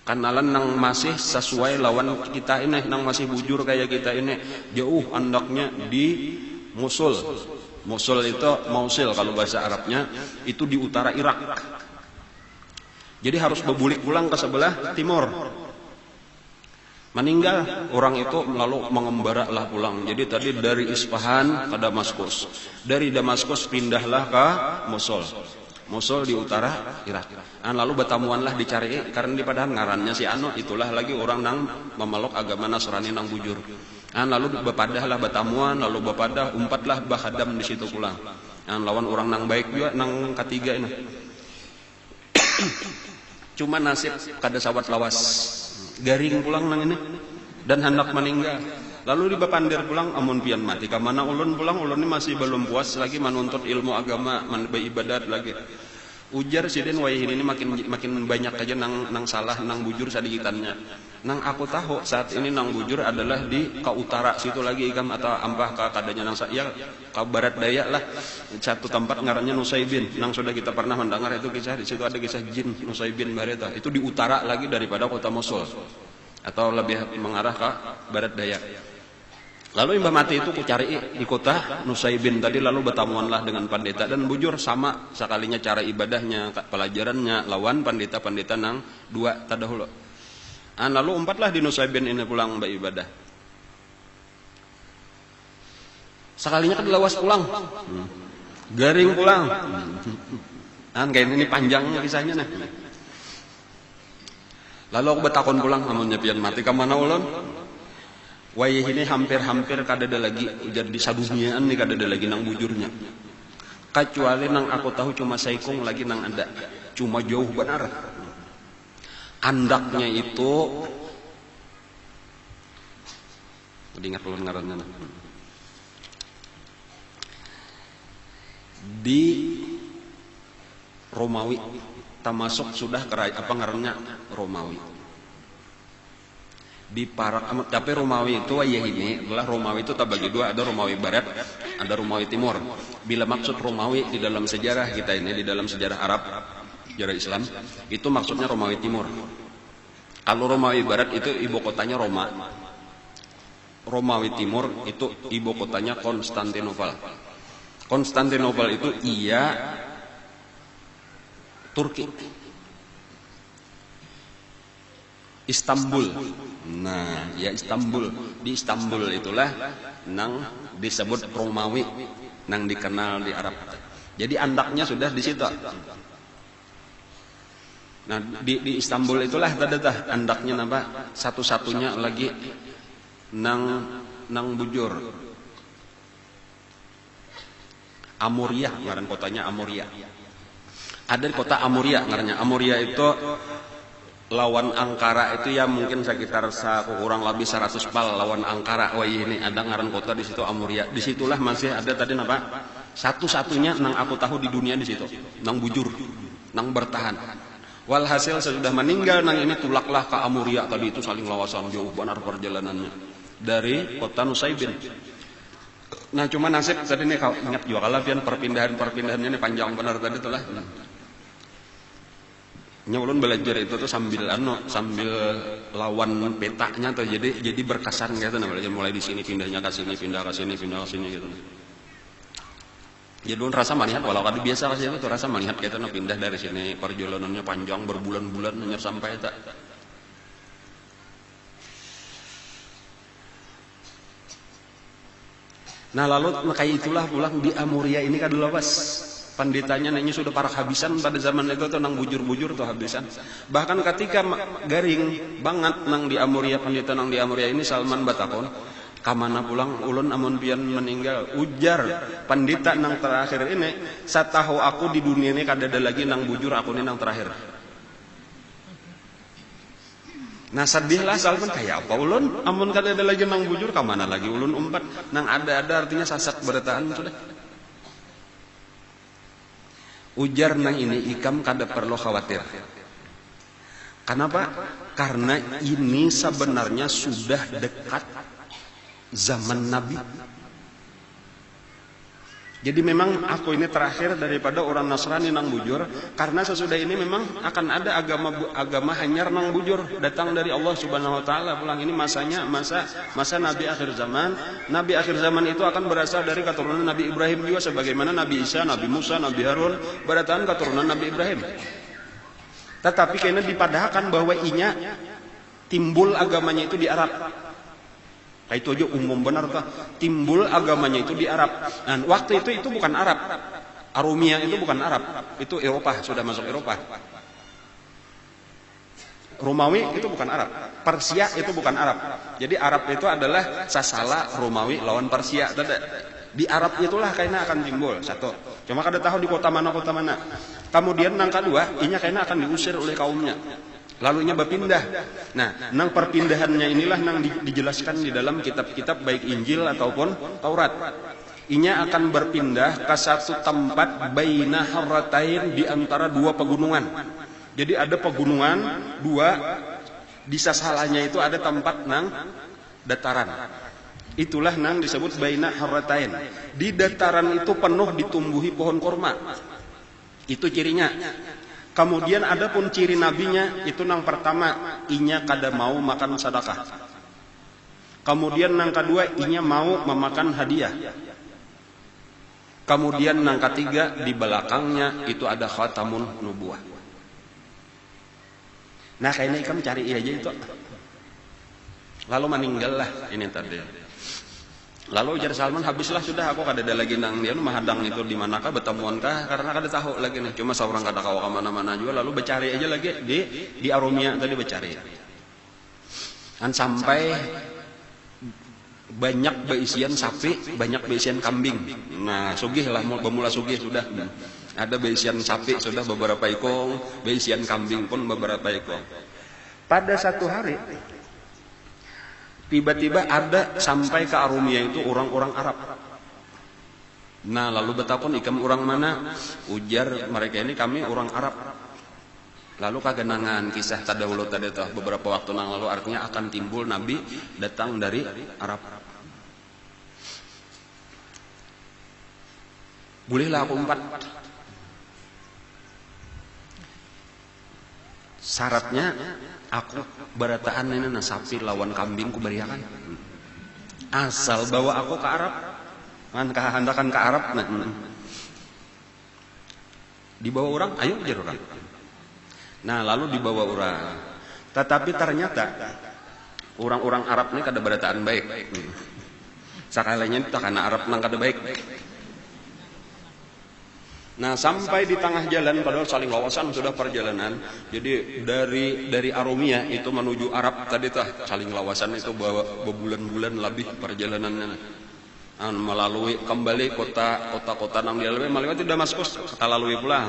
Kenalan nang masih sesuai lawan kita ini nang masih bujur kayak kita ini jauh andaknya di Mosul. Mosul itu Mausil kalau bahasa Arabnya itu di utara Irak. Jadi harus berbulik pulang ke sebelah timur. Meninggal orang itu lalu mengembara lah pulang. Jadi tadi dari Isfahan ke Damaskus. Dari Damaskus pindahlah ke Mosul. Mosul di utara Irak. Dan lalu bertamuanlah dicari karena di padahal ngarannya si Ano itulah lagi orang nang memeluk agama Nasrani nang bujur. Dan lalu berpadahlah bertamuan, lalu berpadah umpatlah bahadam di situ pulang. Dan lawan orang nang baik juga nang ketiga ini. Cuma nasib kada sawat lawas. Garing pulang nang ini dan hendak meninggal. Lalu dibapandir pulang amun pian mati ka mana ulun pulang, ulun ini masih belum puas lagi menuntut ilmu agama, beribadat lagi. Ujar sidin wayah ini makin banyak aja nang salah, nang bujur sadikitannya. Nang aku tahu saat ini nang bujur adalah di ke utara situ lagi ikam atau ampah ke kadanya nang ya ke barat daya lah. Satu tempat ngarannya Nusaybin. Nang sudah kita pernah mendengar itu kisah, di situ ada kisah jin Nusaybin Bareta. Itu di utara lagi daripada kota Mosul. Atau lebih mengarah ke barat daya. Lalu Mbah Mati itu ku cari di kota Nusaybin tadi, lalu bertamuanlah dengan pandita dan bujur sama sekalinya cara ibadahnya, pelajarannya lawan pandita-pandita nang dua tadahulu. Lalu umpatlah di Nusaybin ini pulang mbak ibadah. Sekalinya kan lawas pulang. Garing pulang. Kayak ini panjangnya kisahnya nah. Lalu aku bertakon pulang amunnya pian mati ka mana ulun? Wayah ini hampir-hampir kadada lagi jadi saduniaan nih kadada lagi nang bujurnya. Kecuali nang aku tahu cuma saikung lagi nang ada. Cuma jauh benar. Andaknya itu ingat ulun ngarannya. Di Romawi termasuk sudah kerajaan apa ngarannya Romawi. Di Parak, tapi Romawi itu wayah ini adalah Romawi itu terbagi dua, ada Romawi Barat, ada Romawi Timur. Bila maksud Romawi di dalam sejarah kita ini, di dalam sejarah Arab, sejarah Islam, itu maksudnya Romawi Timur. Kalau Romawi Barat itu ibu kotanya Roma. Romawi Timur itu ibu kotanya Konstantinopel. Konstantinopel itu Turki. Istanbul. Nah, ya Istanbul. Di Istanbul itulah nang disebut Romawi, nang dikenal di Arab. Jadi andaknya sudah di situ. Nah, di Istanbul itulah tadadah andaknya napa satu-satunya lagi nang bujur. Amuria ngaran kotanya Amuria. Ada di kota Amuria ngarannya. Amuria itu lawan Ankara itu ya mungkin sekitar kurang lebih 100 pal lawan Ankara. Wah ini ada ngaran kota di situ Amuria. Disitulah masih ada tadi apa? Satu-satunya nang aku tahu di dunia di situ. Nang bujur, nang bertahan. Walhasil sesudah meninggal nang ini tulaklah ke Amuria tadi itu saling lawasan jauh benar perjalanannya dari kota Nusaybin. Nah cuma nasib tadi nih kau ingat juga kalau pian perpindahannya ini panjang benar tadi itulah. Ulun belajar itu tuh sambil lawan petanya tuh jadi berkesan gitu nah belajar mulai di sini pindahnya ke sini pindah ke sini gitu. Jadi ulun rasa melihat walau kali biasa kasih itu rasa melihat gitu nah pindah dari sini perjalanannya panjang berbulan-bulan hanya sampai tak. Nah lalu kayak itulah pulang di Amuria ini kan dulu pas. Panditanya nanya sudah parah habisan pada zaman itu tuh nang bujur-bujur tuh habisan. Bahkan ketika garing banget nang di Amuria pandita nang di Amuria ini Salman batakon, kamana pulang ulun amun pian meninggal. Ujar pandita nang terakhir ini, satahu aku di dunia ini kadada lagi nang bujur aku ini nang terakhir. Nah sedihlah Salman kayak apa ulun amun kadada lagi nang bujur kamana lagi ulun umpat nang ada artinya sasak bertahan sudah. Ujar nang ini ikam kada perlu khawatir. Kenapa? Karena ini sebenarnya sudah dekat zaman Nabi. Jadi memang aku ini terakhir daripada orang Nasrani nang bujur, karena sesudah ini memang akan ada agama hanyar nang bujur datang dari Allah Subhanahu wa taala. Pulang ini masa Nabi akhir zaman. Nabi akhir zaman itu akan berasal dari keturunan Nabi Ibrahim juga sebagaimana Nabi Isa, Nabi Musa, Nabi Harun berdatang keturunan Nabi Ibrahim. Tetapi kayaknya dipadahkan bahwa inya timbul agamanya itu di Arab. Itu aja umum benar tuh. Timbul agamanya itu di Arab. Dan waktu itu bukan Arab. Arumia itu bukan Arab. Itu Eropa, sudah masuk Eropa. Romawi itu bukan Arab. Persia itu bukan Arab. Jadi Arab itu adalah Sasala, Romawi lawan Persia. Di Arab itulah kayaknya akan timbul satu. Cuma kada tahu di kota mana. Kemudian yang kedua, inya kayaknya akan diusir oleh kaumnya. lalunya berpindah. Nah, nang perpindahannya inilah nang dijelaskan di dalam kitab-kitab baik Injil ataupun Taurat. Inya akan berpindah ke satu tempat baina harratain, di antara dua pegunungan. Jadi ada pegunungan dua, di sasalanya itu ada tempat nang dataran. Itulah nang disebut baina harratain. Di dataran itu penuh ditumbuhi pohon korma. Itu cirinya. Kemudian ada pun ciri nabinya itu nang pertama, inya kada mau makan sedekah. Kemudian nang kedua, inya mau memakan hadiah. Kemudian nang ketiga, di belakangnya itu ada khatamun nubuwah. Nah kayaknya ikam cari aja itu. Lalu meninggallah ini tadi. Lalu ujar Salman, habislah sudah, aku kada ada lagi nang dia mahadang itu di manakah bertemuan kah, karena kada tahu lagi nih, cuma seorang kada kawa ke mana-mana juga. Lalu becari aja lagi di Arumia tadi becari. Dan sampai banyak beisian sapi, banyak beisian kambing. Nah, sugih lah, bermula sugih sudah. Ada beisian sapi sudah beberapa ekor, beisian kambing pun beberapa ekor. Pada satu hari tiba-tiba ada sampai ke Arumia itu orang-orang Arab. Nah, lalu betakun, ikam orang mana? Ujar mereka ini, kami orang Arab. Lalu kagenangan kisah tadawulo tadi beberapa waktu nang lalu, artinya akan timbul nabi datang dari Arab. Bolehlah aku umpat. Syaratnya aku berataan ini sapi lawan kambing ku beriakan. Asal bawa aku ke Arab, kan kehandakan ke Arab. Dibawa orang, ayo ujar orang. Nah lalu dibawa orang. Tetapi ternyata orang-orang Arab ini kada berataan baik. Sakalinya itu karena Arab nang kada baik. Nah sampai di tengah jalan, padahal saling lawasan sudah perjalanan. Jadi dari Arumia itu menuju Arab tadi saling lawasan itu bawa berbulan-bulan lebih perjalanannya. Melalui kembali kota-kota nang dilalui, melewati Damaskus, kita lalui pulang.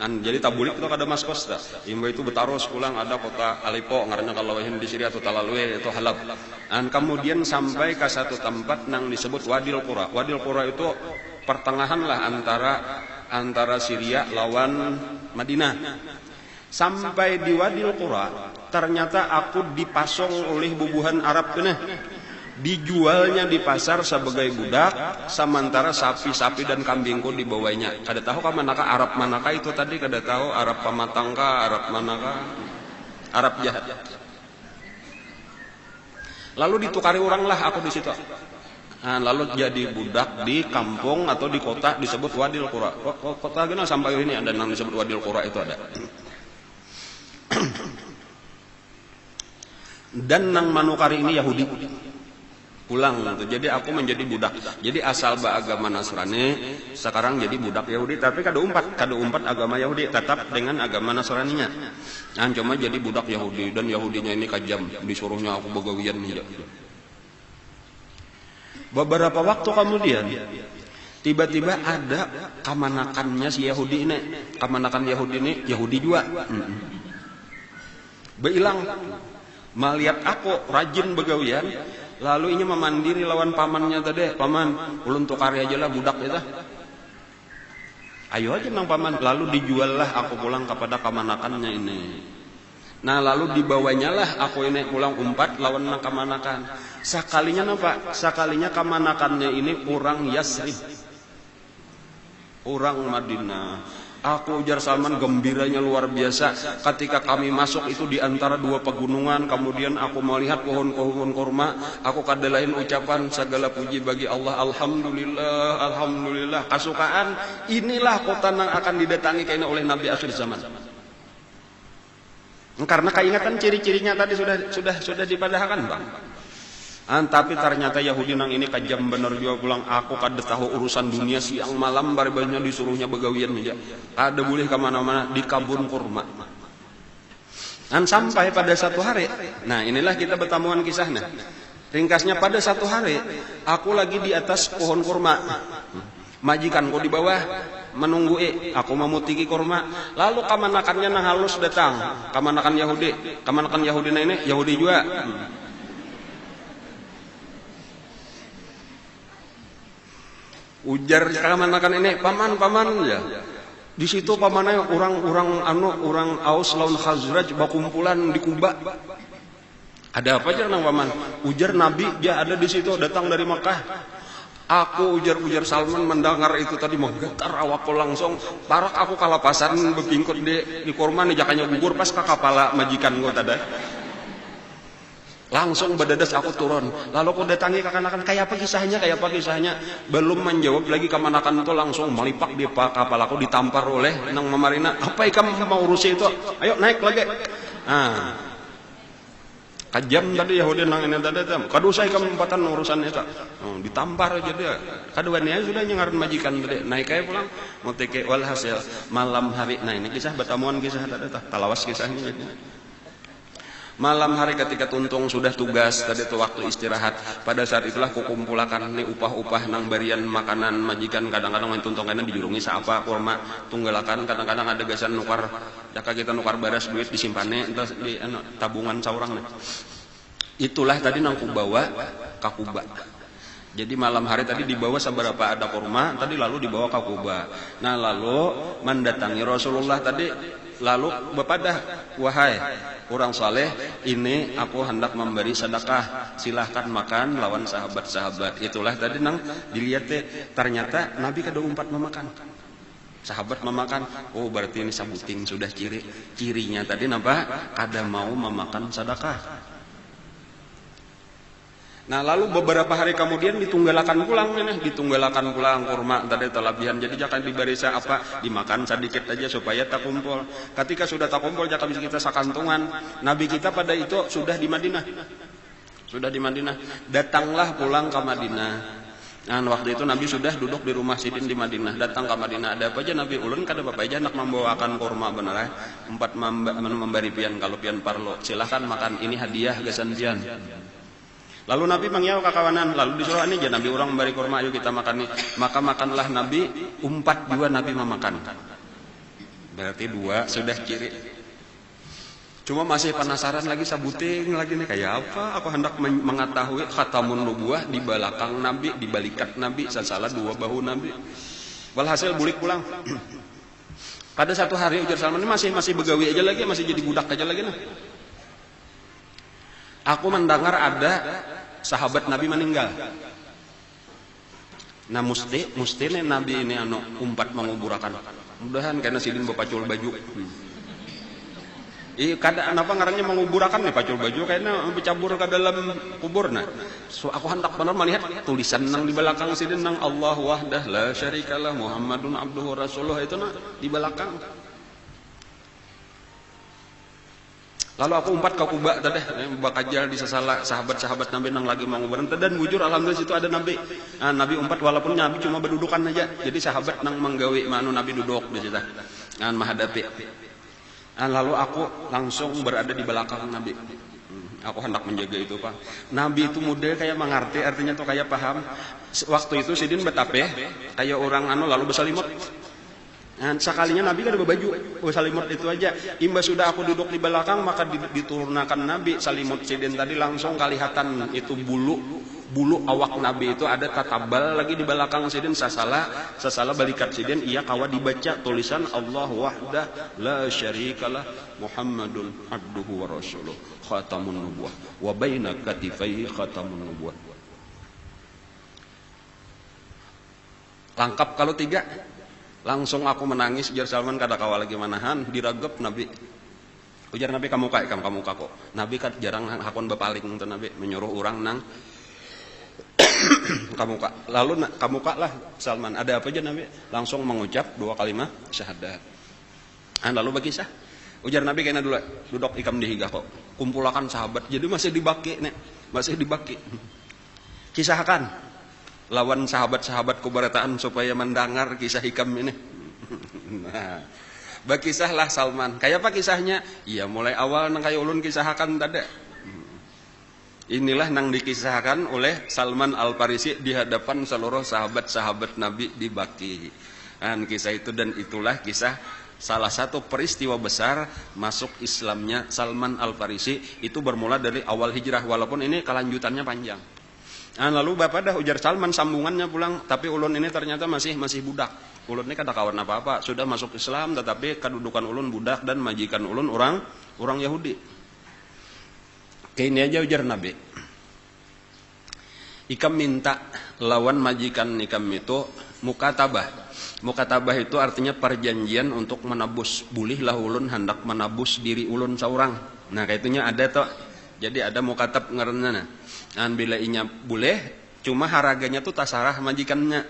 Jadi tabulik itu kada Damaskus imba itu Betarus pulang, ada kota Aleppo ngarannya kalau di Syria atau talalui itu Halab. Dan kemudian sampai ke satu tempat nang disebut Wadil Qura. Wadil Qura itu pertengahan lah antara Syria lawan Madinah. Sampai di Wadil Qura, ternyata aku dipasong oleh bubuhan Arab ini. Dijualnya di pasar sebagai budak, sementara sapi-sapi dan kambingku dibawanya. Kada tahu ka manakah Arab manakah itu tadi, kada tahu Arab pamatang kah, Arab manakah, Arab jahat. Lalu ditukari orang lah aku di situ. Nah, lalu jadi budak di kampung atau di kota disebut Wadil Qura. Kota gana sampai ini ada yang disebut Wadil Qura itu ada. Dan nang manukari ini Yahudi. Pulang gitu. Jadi aku menjadi budak. Jadi asal beragama Nasrani, sekarang jadi budak Yahudi, tapi kada umpat agama Yahudi, tetap dengan agama Nasraninya. Nah, cuma jadi budak Yahudi, dan Yahudinya ini kajam, disuruhnya aku begawian aja. Beberapa waktu kemudian tiba-tiba ada kamanakannya si Yahudi ini. Kamanakan Yahudi ini Yahudi juga. Beilang melihat aku rajin begawian, lalu ini memandiri lawan pamannya tadi. Paman, ulun tukar aja lah budak itu. Ayo aja nang paman. Lalu dijuallah aku pulang kepada kamanakannya ini. Nah lalu dibawanya lah aku ini pulang umpat lawan nang kamanakan. Sakalinya nampak, sakalinya kamanakannya ini orang Yasrib, orang Madinah. Aku ujar Salman, gembiranya luar biasa ketika kami masuk itu di antara dua pegunungan. Kemudian aku melihat pohon-pohon kurma. Aku kadalain ucapan segala puji bagi Allah. Alhamdulillah, alhamdulillah. Kasukaan inilah kota yang akan didatangi kayaknya oleh Nabi akhir zaman. Karena keingatan ciri-cirinya tadi sudah dipadahkan bang. Tapi ternyata Yahudi nang ini kajam bener juga pulang. Aku kada tahu urusan dunia, siang malam baribanya disuruhnya begawian aja. Ada boleh kemana-mana di kabun kurma. Dan sampai pada satu hari, nah inilah kita bertamuan kisahnya. Ringkasnya pada satu hari, aku lagi di atas pohon kurma. Majikanku di bawah. menunggu aku mamutiki kurma. Lalu kamanakannya nang halus datang, kamanakan Yahudi na ini Yahudi juga. Ujar kamanakan ini paman ya. Di situ pamannya orang Aus lawan Khazraj bakumpulan di Kuba. Ada apa aja nang paman? Ujar Nabi dia ada di situ datang dari Makkah. Aku ujar Salman mendengar itu tadi menggetar awakku langsung. Parak aku kalapasan bepingkut di kurma nih jakanya gugur pas ke kepala majikan gua tadi. Langsung badadas aku turun. Lalu aku datangi kakanakan kayak apa kisahnya? Belum menjawab lagi kamanakan itu langsung melipak di kapal aku ditampar oleh nang Mamarina. Apa ikam mau urusi itu? Ayo naik lagi. Kajam tadi Yahudi nang ini tadi kadu saya kempatan urusan itu ditampar aja dia kaduannya sudah nyengaran majikan tadi naik aja pulang mau teke walhasil malam hari. Nah ini kisah batamuan kisah tadi talawas kisahnya jadi. Malam hari ketika tuntung sudah tugas tadi itu waktu istirahat, pada saat itulah kukumpulakan nih upah-upah nang barian makanan majikan. Kadang-kadang main tuntung kena dijurungi seapa kurma tunggalakan, kadang-kadang ada gasan nukar jaka kita nukar baras duit disimpannya entas di tabungan saurang nih. Itulah tadi nang kubawa ka Kuba. Jadi malam hari tadi dibawa seberapa ada kurma tadi lalu dibawa ke Kuba. Nah lalu mendatangi Rasulullah tadi lalu bepadah, wahai orang saleh, ini aku hendak memberi sedekah, silahkan makan lawan sahabat-sahabat. Itulah tadi nang dilihat ternyata Nabi kada umpat memakan. Sahabat memakan, oh berarti ini sabuting sudah cirinya tadi napa kada mau memakan sedekah. Nah lalu beberapa hari kemudian ditunggalakan pulang kurma tadi talabihan. Jadi jangan dibarisa apa dimakan sedikit aja supaya tak kumpul. Ketika sudah tak kumpul jangan bisa kita sakantungan. Nabi kita pada itu sudah di Madinah. Datanglah pulang ke Madinah. Nah waktu itu Nabi sudah duduk di rumah Sidin di Madinah. Datang ke Madinah. Ada apa aja Nabi ulun kada apa aja nak membawakan kurma benar. 4 memberi pian kalau pian parlo. Silahkan makan ini hadiah gasan pian. Lalu Nabi mangyau kakawanan, lalu disuruh ini aja Nabi orang memberi kurma, ayo kita makan nih. Maka makanlah Nabi, umpat juga Nabi memakan. Berarti 2 sudah ciri. Cuma masih penasaran lagi sabuting lagi nih kayak apa? Aku hendak mengetahui khatamun nubuwah di belakang Nabi, di balikat Nabi, sasalah 2 bahu Nabi. Walhasil bulik pulang. Pada satu hari ujar Salman ini masih begawi aja lagi, masih jadi budak aja lagi nih. Aku mendengar ada sahabat Nabi meninggal. Nah mesti nih Nabi ini umpat menguburakan. Mudahan karena Sidin bapacul baju. Kada kenapa ngarannya menguburakan nih pacul baju kayaknya bercabur ke dalam kubur. Nah, so aku hendak benar melihat tulisan nang di belakang Sidin nang Allah wahdah la syarikalah Muhammadun abduhu rasuluh itu di belakang. Lalu aku umpat ke Kuba tadi, bakajal di sesala sahabat-sahabat Nabi nang lagi mau berhenti dan bujur alhamdulillah situ ada Nabi. Nah, Nabi umpat walaupun Nabi cuma berdudukan aja. Jadi sahabat nang menggawe manu Nabi duduk di situ. Nah, menghadapi. Nah, lalu aku langsung berada di belakang Nabi. Aku hendak menjaga itu, Pak. Nabi itu muda kayak mengerti, artinya tuh kayak paham. Waktu itu Sidin betape kayak orang lalu bersalimut. Nah, sekalinya Nabi kan ada baju salimut itu aja. Imbas sudah aku duduk di belakang maka diturunkan Nabi salimut Sidin tadi langsung kelihatan itu bulu awak Nabi itu ada tatabal lagi di belakang Sidin sasala balikat Sidin ia kawa dibaca tulisan Allah wahdah la syarikalah Muhammadun abduhu wa rasuluh khatamun nubuwah wa baina katifaihi khatamun nubuwah. Lengkap kalau 3. Langsung aku menangis, ujar Salman kada kawal lagi manahan, diragep Nabi. Ujar Nabi kamu kok. Nabi kan jarang hakon bepaling untuk Nabi menyuruh orang nang kamu kak. Lalu kamu kak lah Salman. Ada apa aja Nabi? Langsung mengucap 2 kalimat syahadat. Lalu berkisah. Ujar Nabi kayaknya dulu duduk ikam di higah kok. Kumpulakan sahabat. Jadi masih dibaki. Kisahkan. Lawan sahabat-sahabatku berataan supaya mendengar kisah hikam ini. Nah, berkisahlah Salman. Kayak apa kisahnya? Ya mulai awal nang kayak ulun kisahkan tadi. Inilah nang dikisahkan oleh Salman Al-Farisi di hadapan seluruh sahabat-sahabat Nabi di Baki. Kisah itu, dan itulah kisah salah satu peristiwa besar masuk Islamnya Salman Al-Farisi. Itu bermula dari awal hijrah, walaupun ini kelanjutannya panjang. Lalu bapak dah ujar Salman sambungannya pulang, tapi ulun ini ternyata masih budak. Ulun ini kada kawan apa-apa, sudah masuk Islam, tetapi kedudukan ulun budak dan majikan ulun orang Yahudi. Kayak ini aja ujar Nabi. Ikam minta lawan majikan ikam itu mukatabah. Mukatabah itu artinya perjanjian untuk menebus. Bulihlah ulun hendak menebus diri ulun seorang. Nah kaitunya ada toh. Jadi ada mukatab ngaranna. Bila inya boleh, cuma haraganya tuh tasarah majikannya.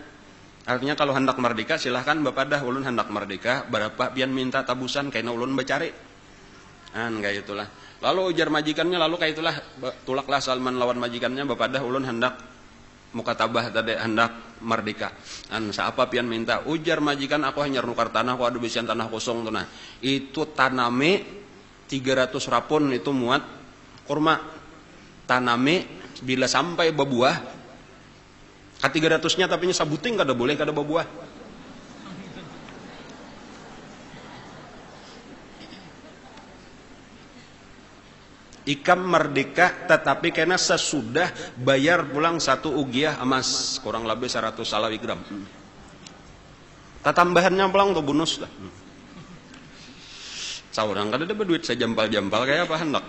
Artinya kalau hendak merdeka silahkan bapak dah ulun hendak merdeka, berapa pian minta tabusan kaina ulun becari. Kayak itulah. Lalu ujar majikannya, lalu kayak itulah tulaklah Salman lawan majikannya, bapak dah ulun hendak mukatabah tadi, hendak merdeka. Siapa pian minta? Ujar majikan, aku hanya nukar tanah, aku ada bisian tanah kosong tuh nah. Itu taname 300 rapun itu muat kurma. Taname bila sampai berbuah, ke 300-nya tapi sabuting kada boleh, kada berbuah. Ikam merdeka tetapi kena sesudah bayar pulang 1 ugiah emas, kurang lebih 100 salawi gram. Tambahannya pulang tuh bonus dah. Saurang kada ada berduit sejampal-jampal kayak apa hendak.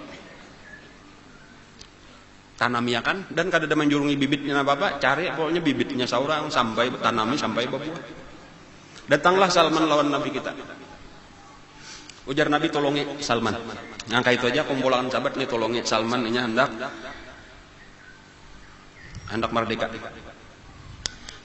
Tanami kan, dan kada ada menjurungi bibitnya apa-apa, cari pokoknya bibitnya saurang sampai tanami sampai berbuah. Datanglah Salman lawan Nabi kita. Ujar Nabi, tolongi Salman. Ngangka itu aja kumpulan sahabat nih, tolongi Salman ini hendak merdeka.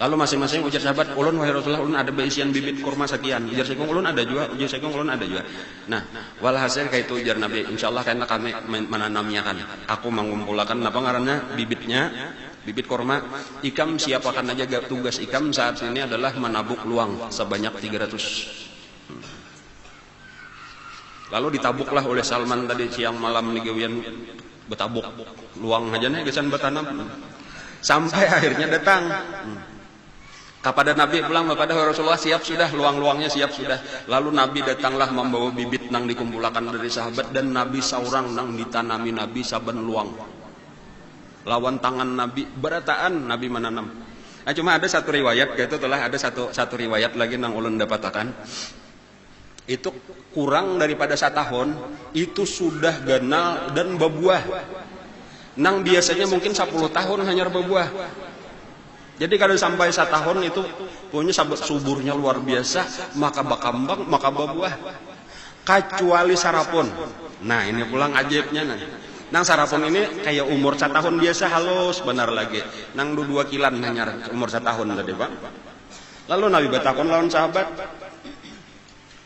Lalu masing-masing ujar sahabat, ulun wahai Rasulullah, ulun ada beisian bibit kurma sekian. Ujar sekong ulun ada juga, ujar sekong ulun ada juga. Nah, walhasil kayak itu ujar Nabi, insyaallah karena kami menanamnya kan. Aku mengumpulkan apa ngarannya bibitnya, bibit kurma. Ikam siapakan aja tugas ikam saat ini adalah menabuk luang sebanyak 300. Lalu ditabuklah oleh Salman tadi siang malam nih gawian betabuk luang aja nih gesan bertanam. Sampai akhirnya datang kepada Nabi pulang kepada Rasulullah, siap sudah luang-luangnya siap sudah. Lalu Nabi datanglah membawa bibit nang dikumpulkan dari sahabat, dan Nabi saurang nang ditanami Nabi saben luang. Lawan tangan Nabi berataan Nabi menanam. Cuma ada satu riwayat gitu telah ada satu riwayat lagi nang ulun dapatakan. Itu kurang daripada 1 tahun itu sudah ganal dan berbuah. Nang biasanya mungkin 10 tahun hanya berbuah. Jadi kalau sampai 1 tahun itu punya suburnya luar biasa, maka bakambang, maka berbuah. Kecuali sarapon. Nah ini pulang ajaibnya nih. Nang sarapon ini kayak umur 1 tahun biasa halus benar lagi. Nang 2 kilan hanya umur 1 tahun tadi Pak. Lalu Nabi bertakon lawan sahabat,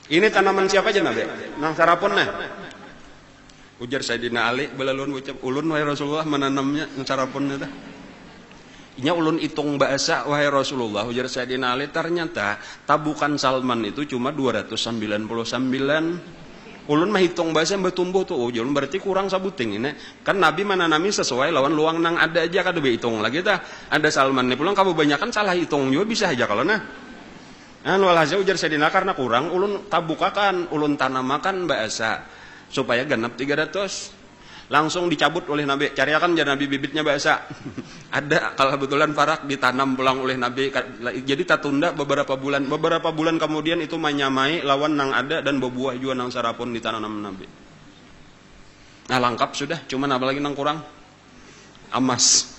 ini tanaman siapa aja Nabi? Nang sarapon nah. Ujar Sayyidina Ali, belalun ucap, ulun wahai Rasulullah menanamnya nang saraponnya dah. Inya ulun hitung bahasa wahai Rasulullah, ujar Sayyidina Ali, ternyata tabukan Salman itu cuma 299. Ulun mah hitung bahasa yang bertumbuh tuh, ulun berarti kurang sabuting ini. Kan Nabi menanami sesuai lawan luang nang ada aja kada hitung lagi dah. Ada Salman nih pulang kamu banyak kan salah hitung juga bisa aja kalau nah. Walhasil ujar Sayyidina karena kurang ulun tabukakan, ulun tanamakan bahasa supaya genap 300. Langsung dicabut oleh Nabi, cariakan jangan Nabi bibitnya bahasa. Ada kalau kebetulan parak ditanam pulang oleh Nabi. Jadi tak tunda beberapa bulan kemudian itu menyamai lawan nang ada dan berbuah juga nang sarapon ditanam Nabi. Nah lengkap sudah, cuman apa lagi nang kurang? Emas,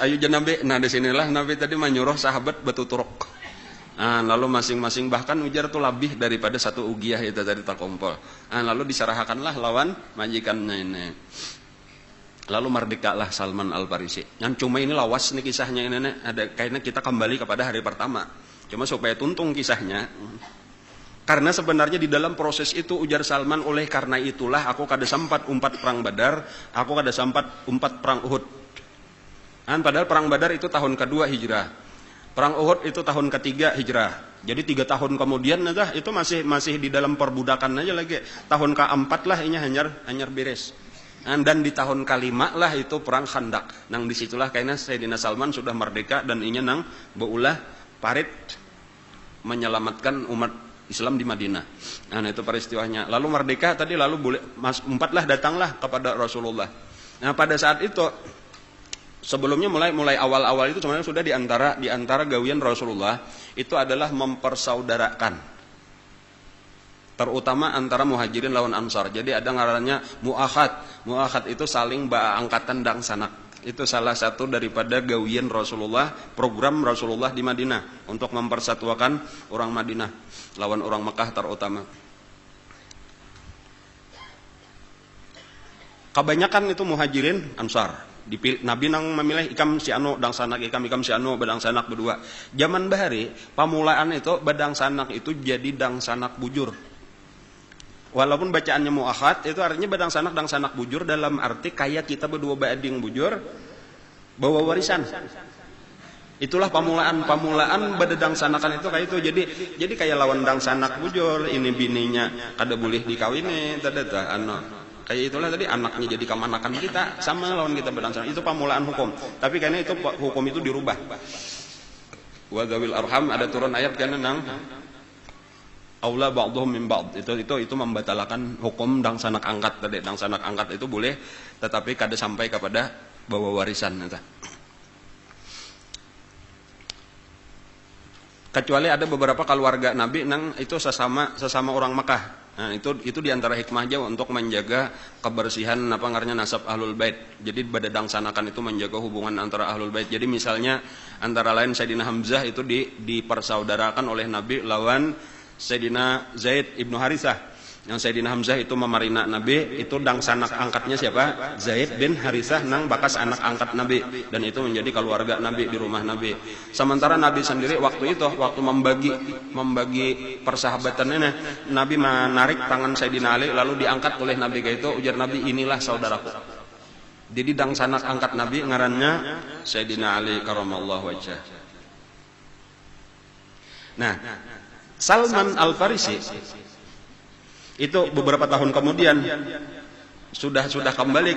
ayo jangan Nabi. Nah disinilah Nabi tadi menyuruh sahabat betuturuk. Lalu masing-masing bahkan ujar tuh lebih daripada 1 ugiah itu tadi terkumpul. Lalu diserahkanlah lawan majikannya ini. Lalu merdekalah Salman Al-Farisi. Yang cuma ini lawas nih kisahnya ini ada kayaknya kita kembali kepada hari pertama. Cuma supaya tuntung kisahnya. Karena sebenarnya di dalam proses itu ujar Salman, oleh karena itulah aku kada sempat umpat perang Badar, aku kada sempat umpat perang Uhud. Padahal perang Badar itu tahun kedua Hijrah. Perang Uhud itu tahun ketiga Hijrah. Jadi 3 tahun kemudian itu masih di dalam perbudakan aja lagi. Tahun ke-4 lah ini hanyar beres. Dan di tahun ke-5 lah itu perang Khandak. Nang disitulah kayaknya Sayyidina Salman sudah merdeka dan inya nang beulah parit menyelamatkan umat Islam di Madinah. Nah, itu peristiwanya. Lalu merdeka tadi, lalu boleh umpatlah datanglah kepada Rasulullah. Nah, pada saat itu sebelumnya mulai awal-awal itu sebenarnya sudah di antara gawian Rasulullah itu adalah mempersaudarakan, terutama antara muhajirin lawan ansar. Jadi ada ngarannya mu'akhad. Mu'akhad itu saling angkatan dang sanak. Itu salah satu daripada gawian Rasulullah, program Rasulullah di Madinah untuk mempersatukan orang Madinah lawan orang Mekah terutama. Kebanyakan itu muhajirin ansar. Nabi nang memilih ikam si anu dang sanak, ikam si anu badang sanak berdua. Zaman bahari pamulaan itu badang sanak itu jadi dang sanak bujur. Walaupun bacaannya mu'akhad, itu artinya badang sanak bujur dalam arti kayak kita berdua bading bujur bawa warisan. Itulah pamulaan badang sanakan itu kayak itu. Jadi kayak lawan dang sanak bujur, ini bininya kada boleh dikawini, kayak itulah tadi anaknya jadi kamanakan kita sama lawan kita badang sanak. Itu pamulaan hukum. Tapi karena itu hukum itu dirubah. Wa dzawil arham ada turun ayat karena nang aula ba'dhum min ba'd. Itu membatalkan hukum dang sanak angkat tadi. Dang sanak angkat itu boleh tetapi kada sampai kepada bawa warisan eta. Kecuali ada beberapa keluarga Nabi nang itu sesama orang Mekah. Nah, itu di antara hikmahnya untuk menjaga kebersihan nasab Ahlul Bait. Jadi badadang sanakan itu menjaga hubungan antara Ahlul Bait. Jadi misalnya antara lain Sayyidina Hamzah itu dipersaudarakan oleh Nabi lawan Sayyidina Zaid ibnu Harithah. Yang Sayyidina Hamzah itu memarina Nabi, itu dang sanak angkatnya siapa? Zaid bin Harithah nang bakas anak angkat Nabi, dan itu menjadi keluarga Nabi di rumah Nabi. Sementara Nabi sendiri waktu membagi persahabatannya, Nabi menarik tangan Sayyidina Ali lalu diangkat oleh Nabi kayak itu, ujar Nabi, inilah saudaraku. Jadi dang sanak angkat Nabi ngarannya Sayyidina Ali karamallahu wajhah. Nah, Salman Al-Farisi itu beberapa tahun kemudian sudah kembali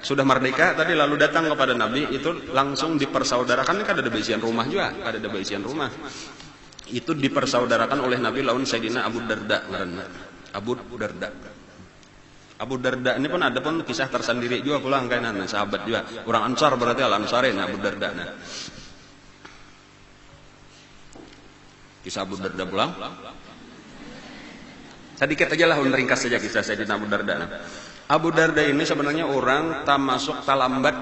sudah merdeka tadi, lalu datang kepada Nabi, itu langsung dipersaudarakan. Kan ada baisian rumah juga, itu dipersaudarakan oleh Nabi lawan Sayyidina Abu Darda ngaranna. Abu Darda ini pun ada kisah tersendiri juga pulang kainan sahabat juga, orang Ansar berarti Al-Ansarin Abu Darda. Nah, kisah Abu Darda pulang. Sedikit aja lah, ringkas saja kisah Sayyidina Abu Darda. Abu Darda ini sebenarnya orang talambat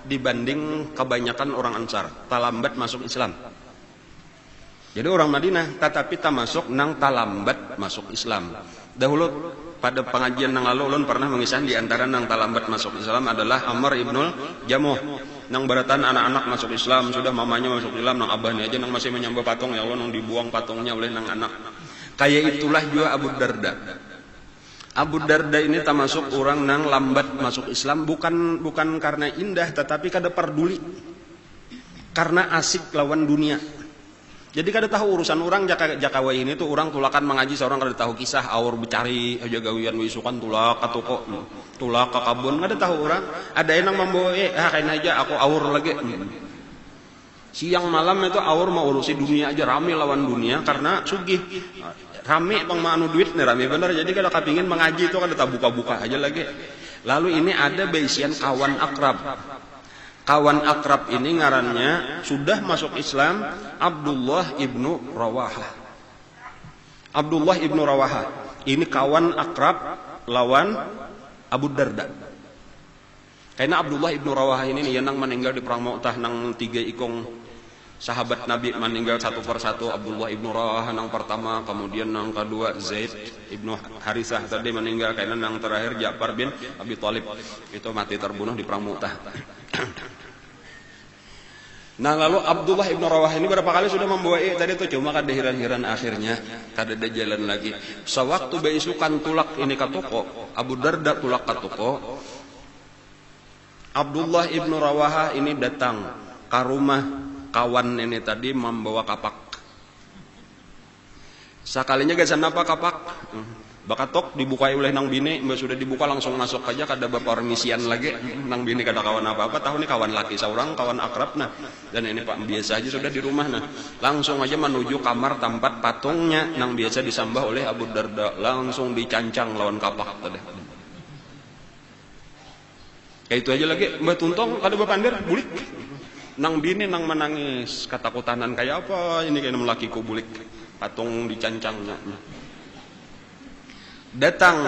dibanding kebanyakan orang Ansar. Talambat masuk Islam. Jadi orang Madinah, tetapi tamasuk nang talambat masuk Islam. Dahulu pada pengajian nang lalu ulun pernah mengisah di antara nang talambat masuk Islam adalah Amr ibnul Jamuh. Nang baratan anak-anak masuk Islam, sudah mamanya masuk Islam, nang abahnya aja nang masih menyembah patung, ya Allah nang dibuang patungnya oleh nang anak. Kayak itulah juga Abu Darda. Abu Darda ini termasuk orang nang lambat masuk Islam, bukan karena indah, tetapi kada peduli, karena asik lawan dunia. Jadi kada tahu urusan orang jakawai ini tuh orang tulakan mengaji, seorang kada tahu kisah awur becari aja gawian wisukan tulak atau kok tulak ke kabun, kada tahu orang. Ada yang membawa kayaknya aja aku awur lagi. Siang malam itu awur mau urusi dunia aja, rame lawan dunia karena sugih. Rame bang manu duit nih, rame bener. Jadi kalau kepingin mengaji itu kada tak buka-buka aja lagi. Lalu ini ada baisian kawan akrab. Kawan akrab ini ngarannya sudah masuk Islam, Abdullah ibnu Rawaha. Abdullah ibnu Rawaha ini kawan akrab lawan Abu Darda. Karena Abdullah ibnu Rawaha ini yang meninggal di perang Mu'tah, nang 3 ikong sahabat Nabi meninggal satu persatu. Abdullah ibnu Rawaha nang pertama, kemudian nang kedua Zaid ibnu Harithah tadi meninggal, karena nang terakhir Ja'far bin Abi Thalib itu mati terbunuh di perang Mu'tah. Nah, lalu Abdullah ibnu Rawaha ini berapa kali sudah membawa tadi itu, cuma kada hiran-hiran akhirnya kada ada jalan lagi. Sewaktu beisukan tulak ini ke toko, Abu Darda tulak ke toko, Abdullah ibnu Rawaha ini datang ke rumah kawan ini tadi membawa kapak. Sekalinya gasan apa kapak? Bakatok dibuka oleh nang bini, mbak sudah dibuka langsung masuk aja kada bapak permisian lagi. Nang bini kada kawan apa-apa, tahu nih kawan laki seorang, kawan akrab nah. Dan ini Pak biasa aja sudah di rumah nah. Langsung aja menuju kamar tempat patungnya nang biasa disambah oleh Abu Darda, langsung dicancang lawan kapak tadi. Kayak itu aja lagi, mbak tuntong kada bapandir bulik. Nang bini nang menangis, ketakutanan kayak apa ini kayak lakiku bulik. Patung dicancangnya. Datang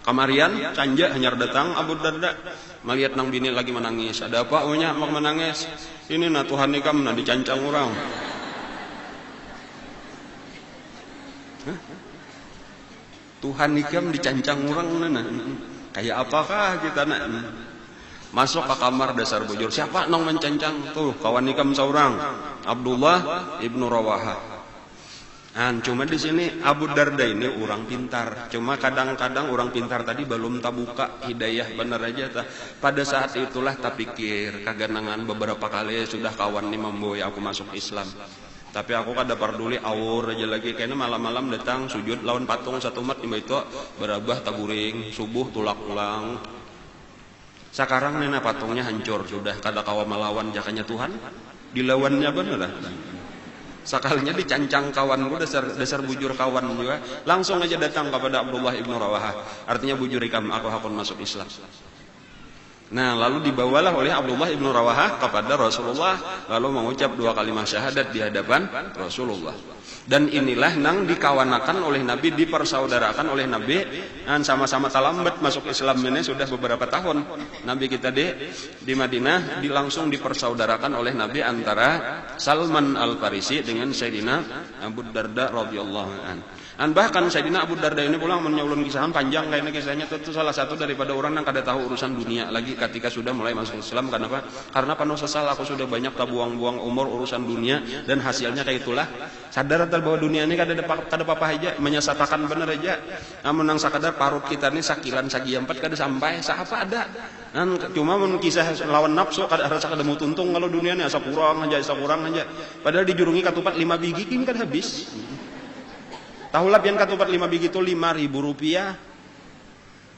kamarian canja hanyar datang Abu Darda melihat nang bini lagi menangis. Ada apa ohnya mak menangis? Ini nah Tuhan nikam nah dicancang orang. Hah? Tuhan nikam dicancang orang nah. Kayak apakah kita nak? Masuk ke kamar dasar bujur. Siapa nong mencancang? Tuh kawan nikam seorang Abdullah ibnu Rawahah. Cuma di sini Abu Darda ini orang pintar. Cuma kadang-kadang orang pintar tadi belum tabuka hidayah benar aja. Pada saat itulah tak pikir kaganangan beberapa kali sudah kawan nih memboy aku masuk Islam. Tapi aku kada peduli awur aja lagi. Kayaknya malam-malam datang sujud lawan patung satu umat itu berabah taburing subuh tulak ulang. Sekarang nena patungnya hancur sudah kada kawa melawan jakanya Tuhan. Dilawannya benar lah. Sekalinya dicancang kawan gue dasar bujur kawan juga langsung aja datang kepada Abdullah ibnu Rawahah, artinya bujur ikam aku hakun masuk Islam. Nah lalu dibawalah oleh Abdullah ibnu Rawahah kepada Rasulullah, lalu mengucap 2 kalimat syahadat di hadapan Rasulullah. Dan inilah nang dikawanakan oleh Nabi, dipersaudarakan oleh Nabi, dan sama-sama talambat masuk Islam ini sudah beberapa tahun. Nabi kita di Madinah langsung dipersaudarakan oleh Nabi antara Salman Al-Farisi dengan Sayyidina Abu Darda radhiyallahu anhu. Dan bahkan Sayyidina Abu Darda ini pulang menyulun kisahan panjang kayaknya kisahnya itu salah satu daripada orang yang kada tahu urusan dunia lagi ketika sudah mulai masuk Islam. Kenapa? Karena penuh sesal aku sudah banyak buang-buang umur urusan dunia dan hasilnya kayak itulah. Sadar bahwa dunia ini kada apa aja menyesatakan bener aja. Namun nang sakadar parut kita ini sakilan sagi 4 kada sampai siapa ada. Dan cuma kisah lawan nafsu kada rasa kada mau tuntung kalau dunia ini asa kurang aja. Padahal dijurungi katupat 5 biji kan kada habis. Tahulah pian katupat 5 biji itu 5.000 rupiah.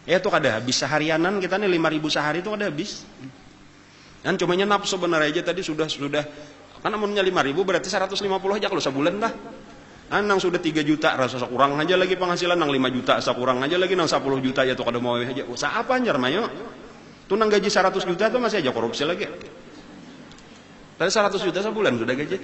Ya itu kada habis seharianan kita nih 5.000 sehari itu kada habis. Dan cumanya nafsu bener aja tadi sudah kan amunnya 5.000 berarti 150 aja kalau sebulan lah. Nang sudah 3 juta rasa kurang aja lagi penghasilan, nang 5 juta kurang aja lagi, nang 10 juta ya tuh kada mau aja. Usaha apa anjar mayo? Tuh nang gaji 100 juta tuh masih aja korupsi lagi. Tadi 100 juta sebulan sudah gaji.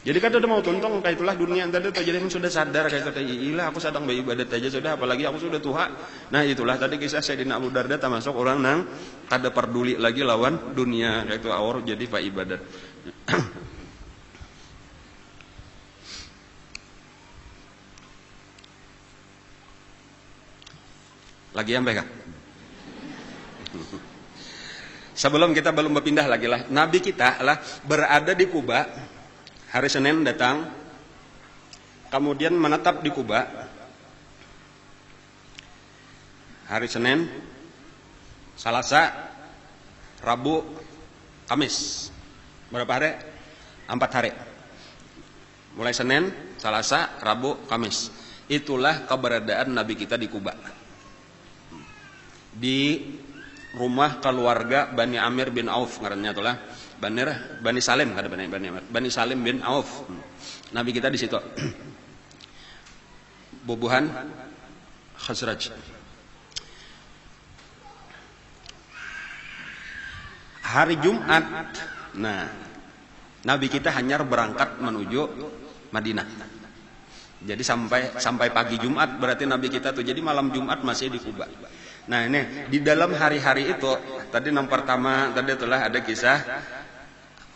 Jadi kan udah mau tuntung kayak itulah dunia tadi tuh, jadi sudah sadar kayak tadi ilah aku sedang beribadat aja sudah, apalagi aku sudah tua. Nah itulah tadi kisah Sayyidina Abu Darda termasuk orang nang kada peduli lagi lawan dunia kayak itu awor jadi pak ibadat. Lagi sampai kah? Sebelum kita belum berpindah lagi lah, Nabi kita lah berada di Kuba. Hari Senin datang, kemudian menetap di Kuba. Hari Senin, Selasa, Rabu, Kamis. Berapa hari? 4 hari. Mulai Senin, Selasa, Rabu, Kamis. Itulah keberadaan Nabi kita di Kuba. Di rumah keluarga Bani Amir bin Auf ngarannya itulah. Bani Salim kada Bani Salim bin Auf. Nabi kita di situ. Bubuhan Khazraj. Hari Jumat. Nah, Nabi kita hanya berangkat menuju Madinah. Jadi sampai pagi Jumat berarti Nabi kita tuh jadi malam Jumat masih di Kuba. Nah, ini di dalam hari-hari itu tadi yang pertama tadi itulah ada kisah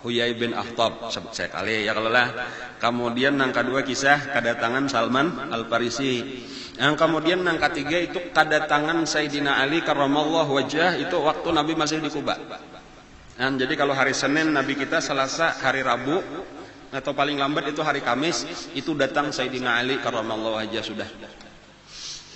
Huyai bin Akhtab sebut saya kali ya kalau lah. Kemudian yang kedua kisah kedatangan Salman Al-Farisi. Yang kemudian yang ketiga itu kedatangan Sayyidina Ali karramallahu wajhah itu waktu Nabi masih di Kuba. Dan jadi kalau hari Senin Nabi kita, Selasa, hari Rabu atau paling lambat itu hari Kamis itu datang Sayyidina Ali karramallahu wajhah sudah.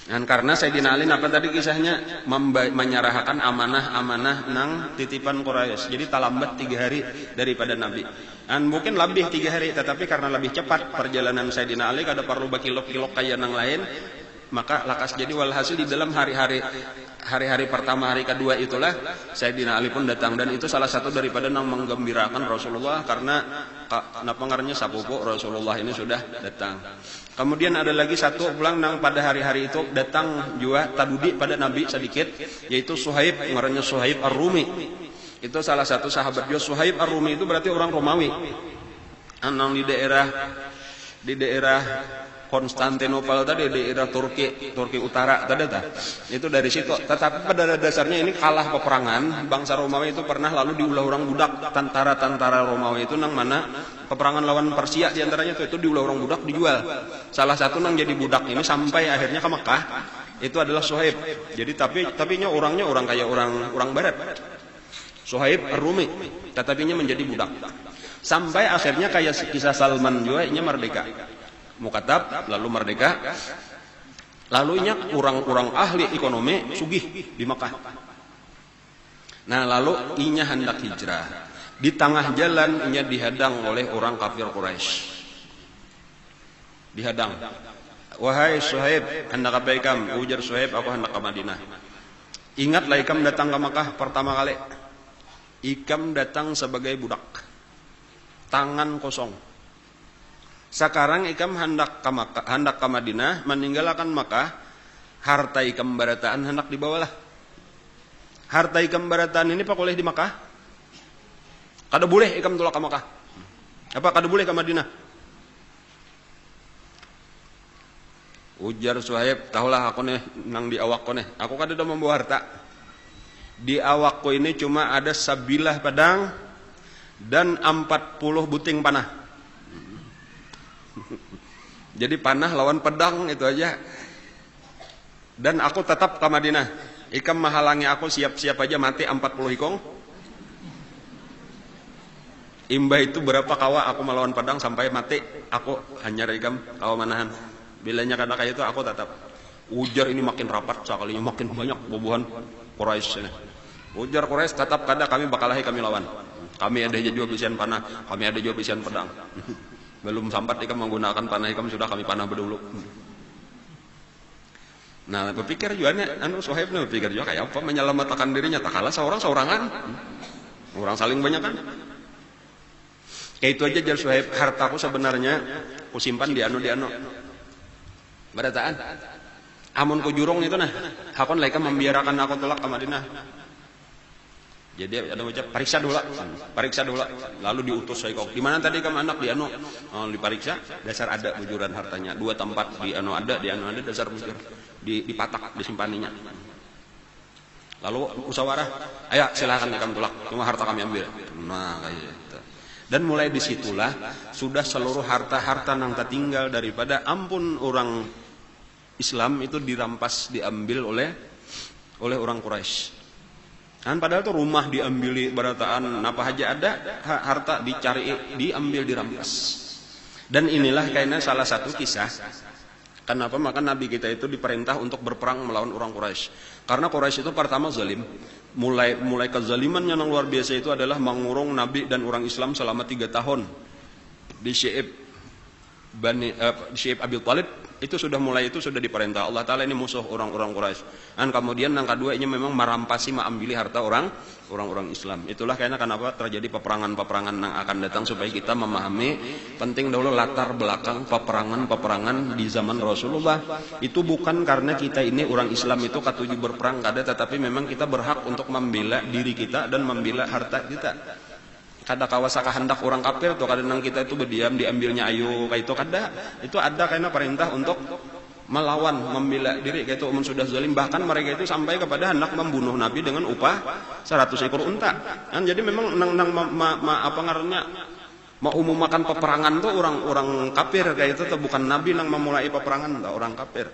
Dan karena Sayyidina Ali apa tadi kisahnya menyerahkan amanah-amanah nang titipan Quraisy. Jadi talambat 3 hari daripada Nabi. Dan mungkin lebih 3 hari, tetapi karena lebih cepat perjalanan Sayyidina Ali kada perlu bakilok-kilok kayak nang lain. Maka lakas jadi walhasil di dalam hari-hari pertama, hari kedua itulah Sayyidina Ali pun datang, dan itu salah satu daripada yang menggembirakan Rasulullah karena pengaruhnya sapupu Rasulullah ini sudah datang. Kemudian ada lagi satu pulang nang pada hari-hari itu datang juga tadudi pada Nabi sedikit, yaitu Suhaib, ngarannya Suhaib Ar-Rumi. Itu salah satu sahabat juga. Suhaib Ar-Rumi itu berarti orang Romawi. Anang di daerah Konstantinopel tadi, daerah Turki Utara tadi. Itu dari situ. Tetapi pada dasarnya ini kalah peperangan. Bangsa Romawi itu pernah lalu diulah orang budak. Tentara Romawi itu nang mana peperangan lawan Persia diantaranya itu diulah orang budak dijual. Salah satu nang jadi budak ini sampai akhirnya ke Mekah. Itu adalah Suhaib. Jadi tapinya orangnya orang kayak orang barat. Suhaib Ar-Rumi. Tetapinya menjadi budak. Sampai akhirnya kayak kisah Salman juga nya merdeka. Mukatab lalu merdeka, lalu nya orang-orang ahli ekonomi sugih di Mekah. Nah lalu inya hendak hijrah, di tengah jalan inya dihadang oleh orang kafir Quraisy. Dihadang, wahai Suhaib, hendak apa ikam? Ujar Suhaib, aku hendak ke Madinah. Ingatlah ikam datang ke Mekah pertama kali. Ikam datang sebagai budak, tangan kosong. Sekarang ikam hendak ke Madinah, meninggalkan Makkah, harta ikam barataan hendak dibawalah. Harta ikam barataan ini pak boleh di Makkah? Kada boleh ikam tolak ke Makkah. Apa kada boleh ke Madinah? Ujar Suhaib, tahulah aku nih nang di awakku nih, aku kada ada membawa harta. Di awakku ini cuma ada sabilah pedang dan 40 buting panah. Jadi panah lawan pedang itu aja. Dan aku tetap ke Madinah. Ikam menghalangi aku, siap-siap aja mati 40 hikong. Imbah itu berapa kawa aku melawan pedang sampai mati. Aku hanya ikam kawa manahan. Bilanya kata kayak itu aku tetap. Ujar ini makin rapat sekalinya, makin banyak bobohan Quraisy ini. Ujar Quraisy tetap kada kami bakalahi kami lawan. Kami ada juga bisian panah, kami ada juga bisian pedang. Belum sampai ikam menggunakan panah ikam sudah kami panah berdulu. Nah, berpikir juga nih, Suhaib nih berpikir juga kayak apa menyelamatkan dirinya, tak kalah seorang-sorangan. Orang saling banyak kan. Kayak itu aja jar Suhaib, hartaku sebenarnya ku simpan di anu. Barataan. Amun ku jurung itu nah, hakon laika membiarkan aku tolak ke Madinah. Jadi ada macam periksa dulu, lalu diutus saya kok. Di mana tadi kamu anak di anu? Diperiksa, dasar ada bujuran hartanya. 2 tempat di anu ada dasar bujur. Dipatak, disimpaninya. Lalu usawarah, ayo silakan kamu tolak, cuma harta kami ambil. Nah kayak gitu. Dan mulai disitulah sudah seluruh harta-harta yang tertinggal daripada ampun orang Islam itu dirampas, diambil oleh orang Quraisy. Kan padahal tuh rumah diambil barataan, apa aja ada harta dicari, diambil, dirampas. Dan inilah kayaknya salah satu kisah kenapa maka Nabi kita itu diperintah untuk berperang melawan orang Quraisy. Karena Quraisy itu pertama zalim. Mulai kezalimannya yang luar biasa itu adalah mengurung Nabi dan orang Islam selama 3 tahun di Syi'ib Abi Thalib. Itu sudah diperintah Allah Ta'ala ini musuh orang-orang Quraisy. Dan kemudian yang kedua ini memang merampasi, mengambil harta orang-orang Islam. Itulah kayaknya kenapa terjadi peperangan-peperangan yang akan datang, supaya kita memahami penting dahulu latar belakang peperangan di zaman Rasulullah. Itu bukan karena kita ini orang Islam itu katuju berperang kada, tetapi memang kita berhak untuk membela diri kita dan membela harta kita. Kada kawasaka hendak orang kafir tuh kadang kita itu berdiam diambilnya ayu kayak itu kada. Itu ada karena perintah untuk melawan, membela diri kayak itu umum sudah zalim. Bahkan mereka itu sampai kepada hendak membunuh Nabi dengan upah 100 ekor unta. Kan jadi memang apa ngarannya mau umum makan peperangan tuh orang kafir kayak itu tuh, bukan Nabi yang memulai peperangan tuh, orang kafir.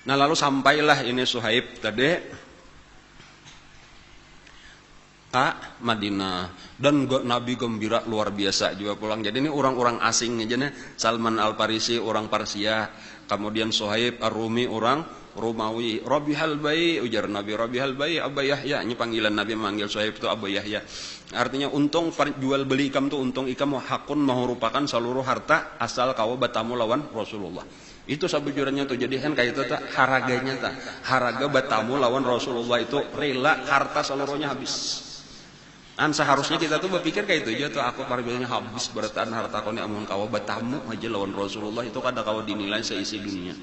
Nah lalu sampailah ini Suhaib tadi ke Madinah, dan Nabi gembira luar biasa juga pulang. Jadi ini orang-orang asing aja nih, Salman Al-Farisi orang Persia, kemudian Suhaib Ar-Rumi orang Romawi, Rabihal Bai, ujar Nabi Rabihal Bai, Aba Yahya. Ini panggilan Nabi memanggil Suhaib itu Aba Yahya. Artinya untung jual beli ikam tuh untung ikam hakun merupakan seluruh harta asal kau batamu lawan Rasulullah. Itu sabujurnya tuh, jadi kan kayak itu tak haraganya tak, haraga batamu lawan Rasulullah itu rela harta seluruhnya habis. Seharusnya kita tuh berpikir kayak itu aja tuh, aku parbilnya habis bertahan harta kau ni amun kau batamu aja lawan Rasulullah itu kada kau dinilai seisi dunia.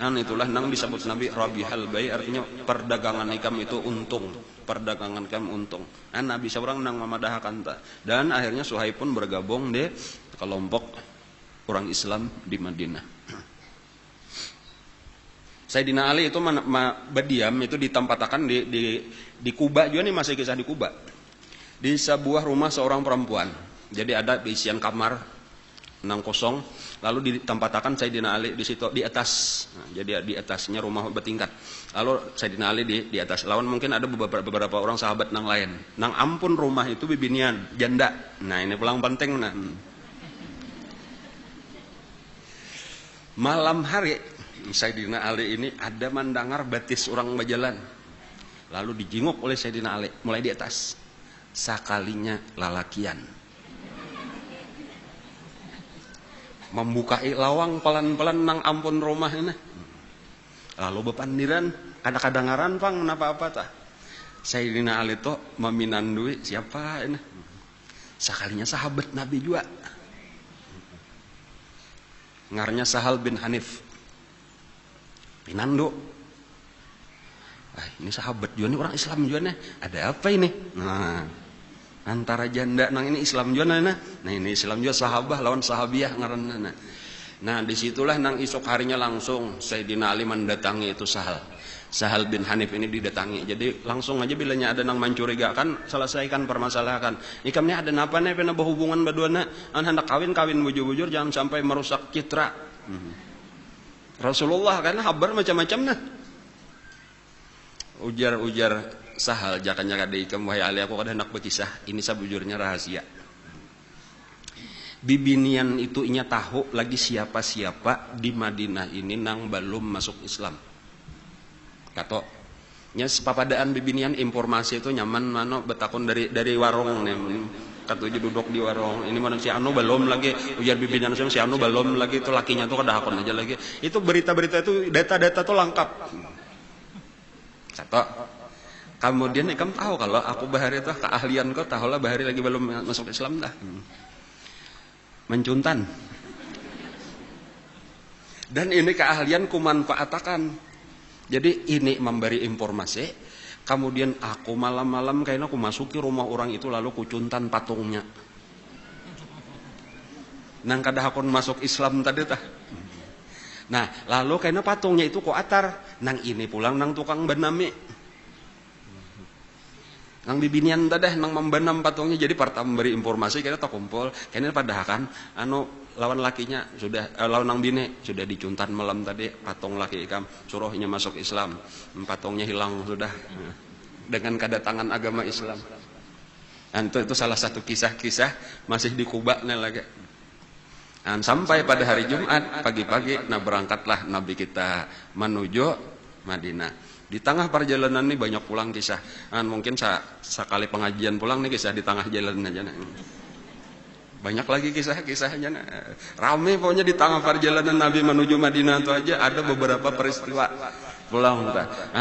Itulah nang disebut Nabi Rabihal Bai, artinya perdagangan ikam itu untung, perdagangan ikam untung. Nabi seorang nang memadahkan ta. Dan akhirnya Suhaib pun bergabung di kelompok orang Islam di Madinah. Sayyidina Ali itu berdiam itu ditempatkan di Kuba juga nih, masih kisah di Kuba. Di sebuah rumah seorang perempuan. Jadi ada isian kamar nang kosong, lalu ditempatkan Sayyidina Ali di situ di atas. Jadi di atasnya rumah bertingkat. Lalu Sayyidina Ali di atas. Lawan mungkin ada beberapa orang sahabat nang lain. Nang ampun rumah itu bibinian janda. Nah, ini pulang penting nah. Malam hari Sayyidina Ali ini ada mendengar batis orang berjalan. Lalu dijinguk oleh Sayyidina Ali mulai di atas. Sakalinya lalakian. Membukai lawang pelan-pelan nang ampun rumah ini. Lalu bepandiran kadang-kadangaran pang apa-apa tah. Sayyidina Ali to meminandui siapa ini? Sakalinya sahabat Nabi juga. Ngarnya Sahal bin Hanif. Pinando. Ini sahabat juga nih, orang Islam juga nih. Ada apa ini? Nah, antara janda nang ini Islam juga nah ini Islam juga sahabah lawan sahabiah ngaranna. Nah disitulah nang isuk harinya langsung Sayyidina Ali mendatangi itu Sahal bin Hanif ini didatangi. Jadi langsung aja bilanya ada nang mencurigakan, selesaikan permasalahan. Ikamnya ada napa nih pena berhubungan baduana hendak kawin bujur-bujur, jangan sampai merusak citra Rasulullah, karena kabar macam-macam nah. Ujar Sahal jakanya kada ikam, wahai Ali aku kada hendak berkisah, ini sabujurnya rahasia. Bibinian itu inya tahu lagi siapa-siapa di Madinah ini nang belum masuk Islam. Kato nya papadaan bibinian informasi itu nyaman mano betakun dari warung nih. Katuju duduk di warung ini mana si anu belum lagi, ujar bibinian si anu belum lagi, itu lakinya tuh kada hakon aja lagi. Itu berita-berita itu data-data tuh lengkap. Kato kemudian ikam tahu kalau aku bahari itu keahlian kau tahu lah bahari lagi belum masuk Islam dah. Mencuntan. Dan ini keahlian kumanfaatkan. Jadi ini memberi informasi, kemudian aku malam-malam kayaknya aku masuki rumah orang itu lalu kucuntan patungnya. Nang kada hakon masuk Islam tadi tah. Nah, lalu kayaknya patungnya itu ku atar, nang ini pulang nang tukang benami. Nang bibinian tadi nang membenam patungnya, jadi pertama memberi informasi kayaknya tak kumpul, kayaknya padahal lawan lakinya sudah lawan nang bini sudah dicuntan malam tadi patung laki ikam suruhnya masuk Islam, patungnya hilang sudah dengan kedatangan agama Islam. Dan itu salah satu kisah-kisah masih di Kuba nih lagi. Dan sampai pada hari Jumat pagi-pagi berangkatlah Nabi kita menuju Madinah. Di tengah perjalanan ini banyak pulang kisah. Mungkin sekali pengajian pulang nih kisah di tengah jalan aja. Banyak lagi kisah-kisahnya. Rame pokoknya di tengah perjalanan Nabi menuju Madinah itu aja ada beberapa peristiwa pulang.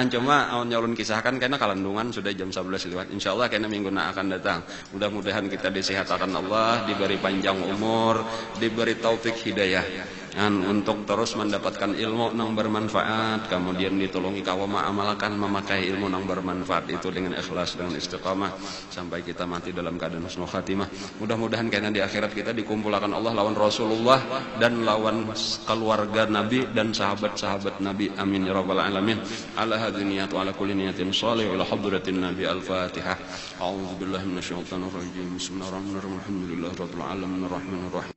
Cuma nyalun kisahkan karena kalendungan sudah jam 11 lewat. Insyaallah karena minggu akan datang. Mudah-mudahan kita disehatkan Allah, diberi panjang umur, diberi taufik hidayah. Untuk terus mendapatkan ilmu yang bermanfaat, kemudian ditolongi kawama amalkan memakai ilmu yang bermanfaat itu dengan ikhlas, dengan istiqamah sampai kita mati dalam keadaan husnul khatimah. Mudah-mudahan karena di akhirat kita dikumpulkan Allah lawan Rasulullah dan lawan keluarga Nabi dan sahabat-sahabat Nabi. Amin ya rabbal alamin. Ala hadhihi niyat wa ala kulli niyatin shalih wa ila hadratin Nabi al-Fatihah. A'udzu billahi minasyaitonir rajim. Bismillahirrahmanirrahim. Alhamdulillahirabbil alamin arrahmanirrahim.